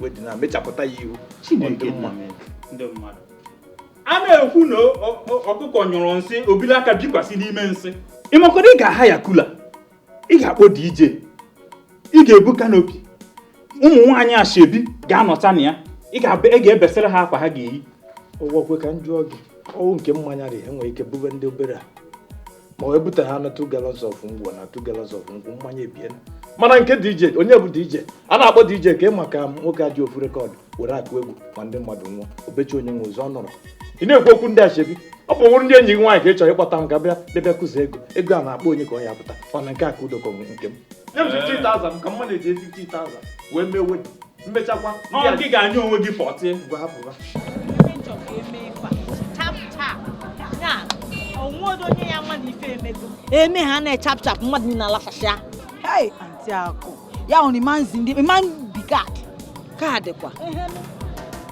wedi na mechapụta ya ihu ndị mmadụ a na-ekwu na ọkụkọ nyụrụ nsị obili aka bikwasị n'ime nsị ịmakọrọ ị ga-aha ya kula ị ga-akpọ DJ ị ga-ebu kanopi ụmụ nwaanyị ashebi ga-anọta na ya ị ga-ebesịrị ha akwa ha ga-eyi ụgwọ kwe ka m jụọ gị ọwụ nke mmanya rị enwere ike bube ndị obere a ma wee bute ha na 2 gallons of ngwọ na 2 gallons of nkwụ mmanya ebiena mana nke DJ onye bụ DJ a na-akpọ DJ ka ị maka nwoke ajị ofu rekọdụ were akụ egwu ma ndị mmadụ nwụọ obechi onye nwe ụzọ ọ nọrọ ị na-ekwu okwu ndị ashebi ọ bụ nwụrụ ndị enyi gị nwaanyị ka ị chọrọ ịkpọta m ka bịa kụzi ego a na-akpọ onye ka ọ ya pụta mana nke aka udokọ nke m nye m 50,000 ka mma na-eji 50,000 wee mee wedi mmechakwa gị ga-anya onwe gị 40 gwa hapụba eme ha na-echapụchapụ mmadụ niile alafasịa Hey, Auntie Aku. Ya on man's in the man bigad. kaadị kwa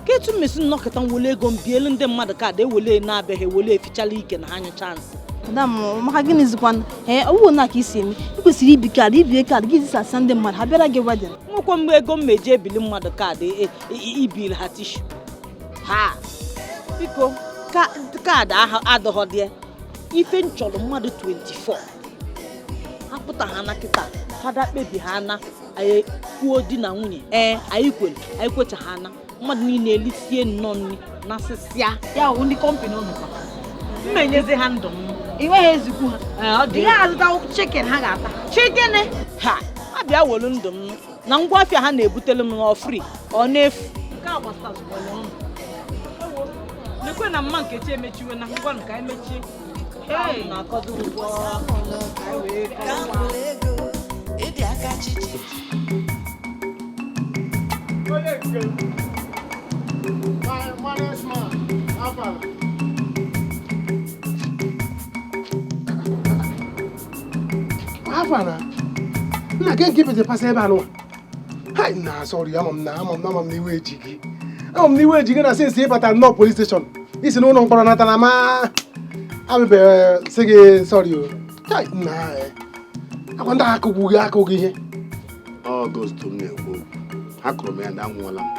ka etu mmesi nnọkọta nwele ego mbielu ndị mmadụ kaadị ewele na-abịaghị ewele efichala ike na ha nye chansị madam maka gịnị zikwanụ ọwụ na ka isi eme ị kwesịrị ibi kaadị ibie kaadị gị zisasa ndị mmadụ ha bịara gị wedin nwekwa mgbe ego mmeji ebili mmadụ kaadị ibili ha tishu ha biko kaadị ahụ adọghọ dị ife nchọrọ mmadụ 24 apụta ha na kịta fada kpebi ha na anyị kwuo di na nwunye anyị kwecha ha na mmadụ niile elisie nnọọ nri na asịsịa ya hụ ndị kọmpanị ụnụkwa mma enyezi ha ndụ m ị nweghị ezikwu ha ị ga-azụta chicken ha ga-ata chicken ha abịa welu ndụ m na ngwa afịa ha na-ebutelu m n'ọfri ọ na-efu nke a gbasazụkwara ọnụ lekwe na mma nkechi emechiwe na ngwa nke anyị mechie na-akọzi ụgwọ ịdị aka chichi Havana, na gen keep the pass ebe anụ. Hai na sorry, ama m na iwe ejigi. Ama m na iwe ejigi na since ịbata no police station. Isi n'ụlọ mkpọrọ nata na ma abịbe sị gị sorry o. Hai na akwa ndị akụgbu gị ihe. Ọgọst m na-ekwu ha kụrụ m ya ndị anwụọla m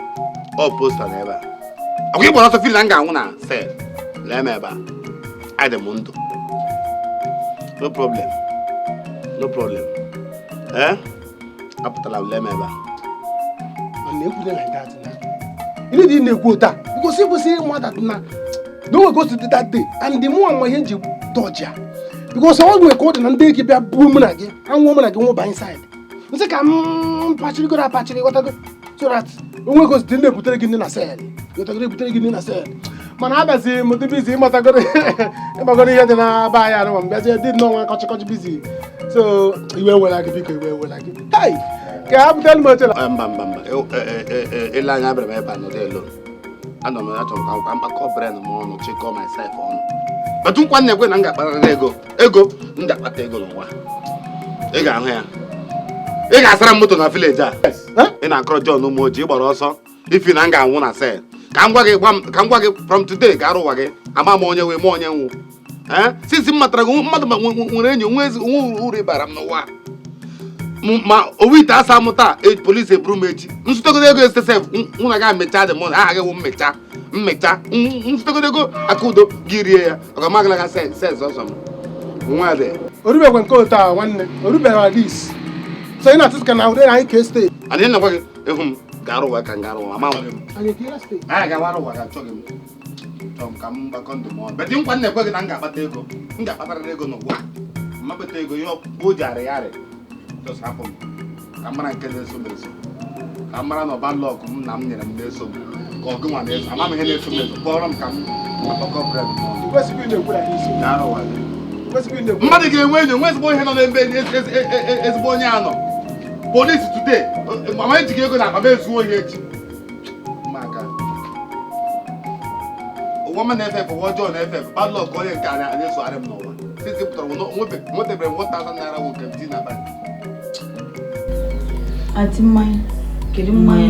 ọ posta na ebe a agwa ịgbara ọsọ fil na m ga-anwụ na sel lee m ebe a adị m ndụ no problem apụtala m lee m ebe a na-ekwute like that na you need na-ekwu taa because ekwesịghị ịma that na no go to that day and the more ma ihe nji dodge ya because ọ nwere ka ọ dị na ndị eke bịa buo mụ na gị anwụọ mụ na gị nwụba inside nsị ka m pachirigoro apachiri ghọtago so that onwe gosi dị na-ebutere gị ndị na sel ghọtagoro ebutere gị ndị na sel mana abịazi m dị bizi ịmatagoro ịgbagoro ihe dị na be anyị arụma mbịazi dị n'ọnwa kọchịkọchị bizi so iwe wela gị biko iwe wela gị tai ka ha butere m oche mba ele anya abịara m ebe a nọdụ elo anọ m achọ m ka mkpakọ bren m ọnụ chịkọọ myself ọnụ batụ nkwa na-ekwe na m ga-akpatara ego m ga-akpata ego n'ụwa ị ga-ahụ ya ị ga-asara m moto na vileji a ị na-akọrọ John ụmụ ojii gbara ọsọ ifi na m ga-anwụ na sel ka m gwa gị from today ga-arụ ụwa gị ama m onye wee ma onye nwụ sisi m matara gị mmadụ nwere enyi nwe uru ịbara m n'ụwa ma owu ite asa m taa polisi eburu m echi nsụtagoro ego esesef mụ na ga mecha dị mụ na aha gị wụ mmecha nsụtagoro ego aka udo gị rie ya ọgamagalaga sens ọsọ m nwa dị orubekwe nke otu a nwanne orubeghị adis so ị na-atụtụ ka na ụdị anyị ka steeti adị na-agwa gị ịhụ m ga-arụ ụwa ka m ga-arụ ụwa ama nwere m anyị ga-arụ ụwa ka chọghị m chọọ m ka m gbakọ ndụ m ọnụ bedị nkwa m na-ekwe gị na m ga-akpata ego m ga-akpatara ego n'ụwa mmapụta ego ihe o ji arị just hapụ m ka m mara nke na-eso m eso ka m mara na ọba lọkụ m na m nyere m na-eso m ka ọgụ nwa na-eso ama m ihe na-eso m eso kpọrọ m ka m gbakọ bred m ọnụ ga-arụ ụwa gị mmadụ ga-enwe enyo nwe ezigbo ihe nọ n'ebe ezigbo onye a nọ polisi today mama ejighị ego na akpa m ezuo ihe echi maka ụwa m na-efe efe ụwa ọjọọ na-efe efe padlọk onye nke a na-esogharị m n'ụwa sisi pụtara nwetebere m 1,000 naira wụ nke m ti na bank Aunty mmanya kedu mmanya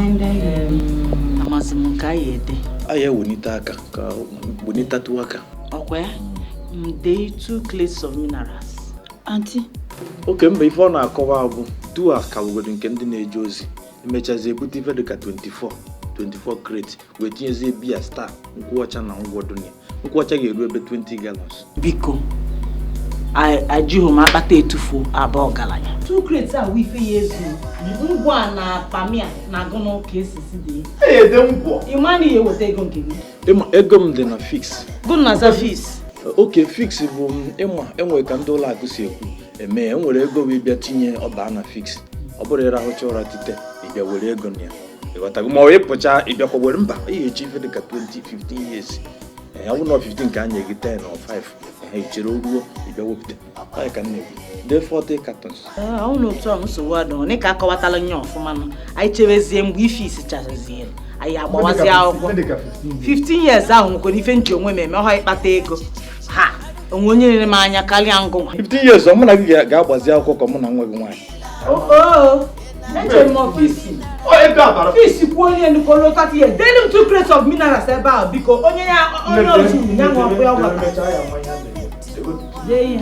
ndị anyị amasị m nke anyị ede anyị ewelite aka ka welitatụ aka ọkwa ya dee 2 crates of minerals. Aunty oke mba ife ọ na-akọwa bụ tu a kawugoro nke ndị na-eje ozi emechazi ebute ife dịka 24 crate wee tinyezie biya star nkwụ ọcha na ngwodonia nkwụ ọcha ga-eru ebe 20 gallons biko ajụghị m akpata etufu abụọ ọgaranya 2 crates a wife ya ezu ngwa na pamia na agụnụ ka esisi dị ede ngwọ ịma na ihe weta ego nke gị ịma ego m dị na fix bụ na zafis oke fix bụ ịma enwere ka ndị ụlọ akụ si ekwu eme ya enwere ego wee bịa tinye ọba na fix ọ bụrụ ịrahụcha ụra tite ịbịa were ego na ya ịghọtago ma ọ ịpụcha ịbịakwa were mba ihe echi ife dịka 20-15 years ya bụ na 15 ka anyị gị 10 or 5 ichere ruo ịbịa wepụta anyị ka na-ekwu de 40 cartons ahụ na otu a nsogbu adọ dị ka akọwatala nye ọfụma nọ anyị chebezie mgbe ife isi chazazie anyị agbawazi akwụkwọ 15 years ahụ nwekwara ife nji onwe m eme ọha ịkpata ego ha onwe onye nyere m anya karịa ngụnwa 15 years ọ mụ na gị ga-agbazi akwụkwọ ka mụ na nwa gị nwaanyị echere m ọfisi kwuo onye nukolo 30 years deli m 2 crates of minerals ebe ahụ biko onye otu ya nwa ọkụ ya gwara dee ya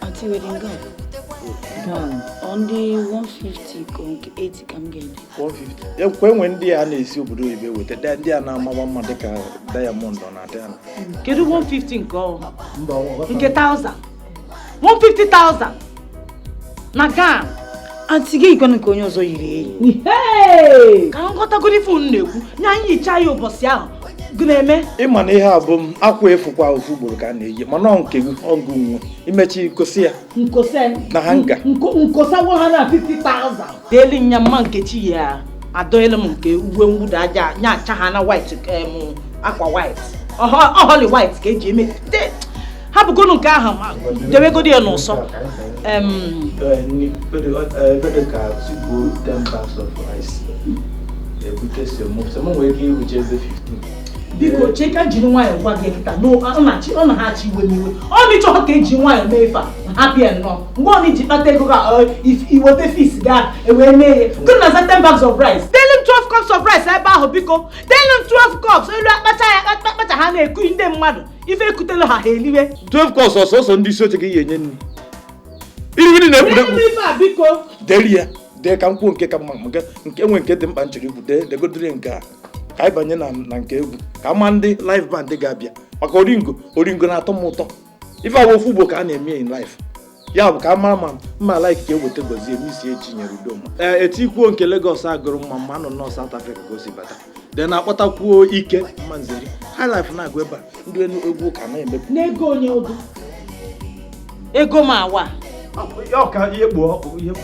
Aunty wedding gown. On the 150 ka 80 ka m ga-ede. 150. Ekwe enwe ndị a na-esi obodo oyibo weta ndị a na-amawa mma dịka diamond ọ na-adị ana. Kedu 150 nke ọ? Nke 1000. 150,000. Na gown. Aunty gị ikwe nke onye ọzọ yiri eyi. Hey! Ka nghọtagoro ife unu na-ekwu. Nya anyị hicha ya ụbọchị ahụ. Gụneme ịma na ihe a bụ m akwa efukwa ofu ugboro ka a na-eyi mana ọ nke gị ọgụ nwe imechi kosi ya na hanga nkosa 150,000 deli nya mma nkechi ya adoele m nke uwe mwụda aja nya acha ha na white akwa white ọhọli white ka eji eme ha bụgonu nke ahụ dewegodi ya n'ụsọ biko cheka jiri nwayọ gwa gị kịta ọ na ha chi iwe n'iwe ọ na ịchọ ka eji nwayọ mee ife a ha bịa nnọọ mgbe ọ na-eji kpata ego ga iweta fis ga ewee mee ya gụ na 10 bags of rice tell him 12 cups surprise ebe ahụ biko delu 12 cups elu akpacha ha na-eku ndị mmadụ ife ekutelu ha eliwe 12 cups ọsọsọ ndị isi oche gị enye nri iri na-egwuregwu ife a biko deri ya dee ka m kwuo nke ka mma nke nwe nke dị mkpa nchọrọ ikwu degodiri nke a ka anyị banye na nke egwu ka ama ndị live band ga-abịa maka oringo na-atọ m ụtọ ife agba ofu ugbo ka a na-eme in life ya bụ ka a mara ma mma like ka eweta gozie misi echi nyere udoma etikwuo nke Lagos agụrụ mma mma nọ nọ South Africa ka o si bata de na-akpọtakwuo ike mmanzeri high life na-agụ ebe a ndị egwu ka na-emepe n'ego onye odu ego m awa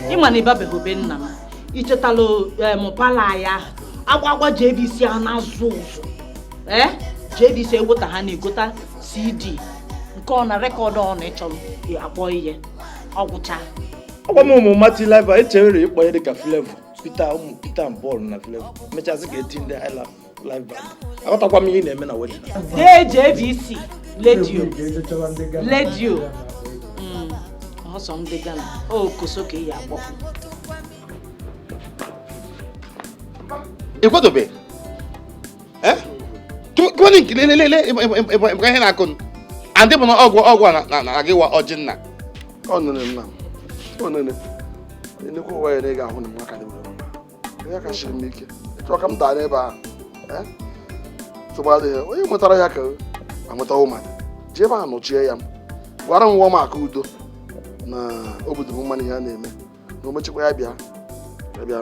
ịma na ịbabeghị obe nna m ichetalụ mụpala ya agwagwa JVC a na-azụ ụzụ JVC eweta ha na-egota CD nke ọ na rekọdụ ọ na-ịchọrọ akpọ ihe ọgwụcha ọgwa m ụmụ mati live echere ịkpọ ihe dịka Flavor Peter and Paul na Flavor mechazị ka eti ndị high live band aghọtakwa m ihe na-eme na wedding dee JVC ledio ọsọ ndị Ghana koso ka ị ya akpọ ikwadobe kịwadị nke lelelele ịbụga ihe na-akụ andị bụ na ọgwụ na gị wa ọjị nna ọnụnụ nna m ọnụnụ nnukwu ụwa ya na ị ga-ahụ na maka dị ya ka shiri m ike chọọ ka m daa n'ebe a nsogbu adịghị onye nwetara ya ka anweta ụma ji ebe a nọchie ya m gwara m nwa m aka udo na obodo m mmanụ ihe a na-eme na omechikwa ya bịa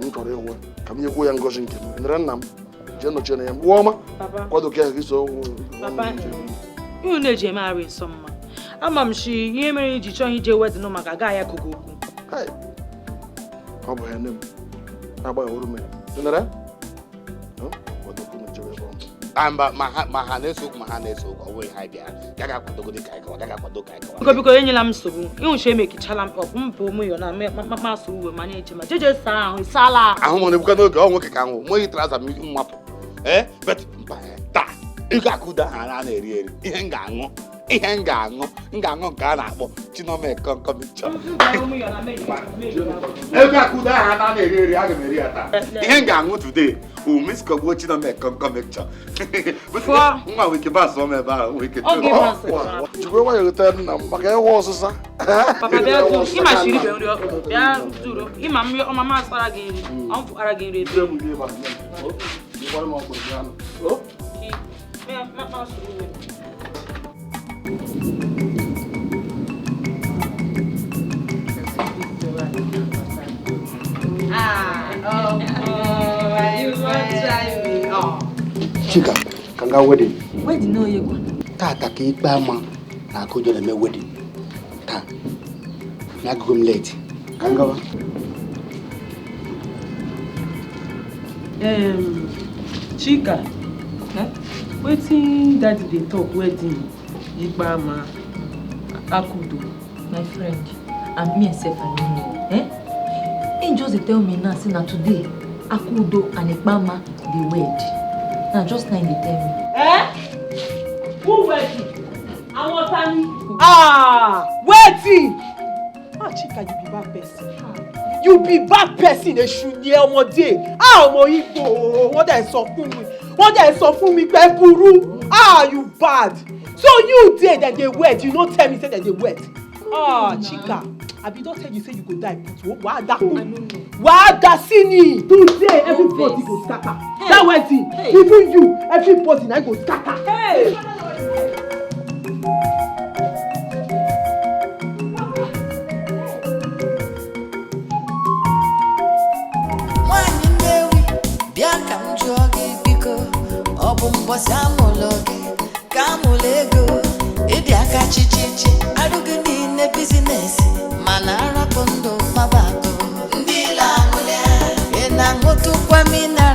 m chọrọ ịgwụ ka m nyekwuo ya ngozi nke m nere nna m jee nọchie na ya mgbe ọma kwado ka ya so ihu na-eji emegharị nsọ mma ama m shi ihe mere iji chọọ ije wedịn maka gaa ya kogo okwu ọ bụ ya nne m agbaghị oru mere nere ma ha na-eso okwu ọ bụghị ha bịa gaghị akwadogo dị ka anyị gaghị akwado ka anyị gawa biko biko enyela m nsogbu ịhụcha emekichala m ọkpụ mpụ ụmụ yo na masị uwe ma na-eche ma jeje saa ahụ ịsaala ahụ m na-ebuka n'oge ọ nwoke ka ahụ nweghị traza m mmapụ bet mba taa ego akụda ha na-eri ihe m ga-aṅụ nke a na-akpọ Chinomekọnkọmikchọ ego akụda ha na-eri aga m eri ya taa ihe m ga-aṅụ today umiskọgbuo Chinomekọnkọmikchọ nwa nweke bas ọm ebe ahụ nweke jikwe nwa ya gotere nna m maka ịhụ ọsụsa ịma mmiri ọmama asara gị nri ọ fụkara gị nri ebe Chika, ka nga wedding. Wedding no yegwa. Tata ka ikpe ama na Akudo na-eme wedding. Taa. Na agụgụ m late. Ka ngawa. Chika, wetin daddy dey talk wedding ikpe ama Akudo? My friend, and me sef I no know. He just dey tell me now say na today Akudo and Ikpama dey wed. Na just now they tell me. Who wedding? Àwọn tani? Wedding! Chika, you be bad person. You be bad person, èṣù ni ọmọdé. Ọmọ Igbo, wọ́n dẹ̀ sọ fún mi pé burú. You bad. So you dey that they wed, you no tell me say that they wed. Chika, I be don tell you say you go die, but wàá dá sí ni. Today everybody go scatter. That wedding, even you, everybody na go scatter. Hey. Nwanyị Nnewi, bịa ka m jụọ gị biko, ọ bụ mbọsị amụlụ gị ka amụlụ ego, ịdị aka chichichi, arụ gị niile bizinesi, mana arapụ ndụ maba akụ. Ndị ile amụlị ị na-aṅụtụkwa mina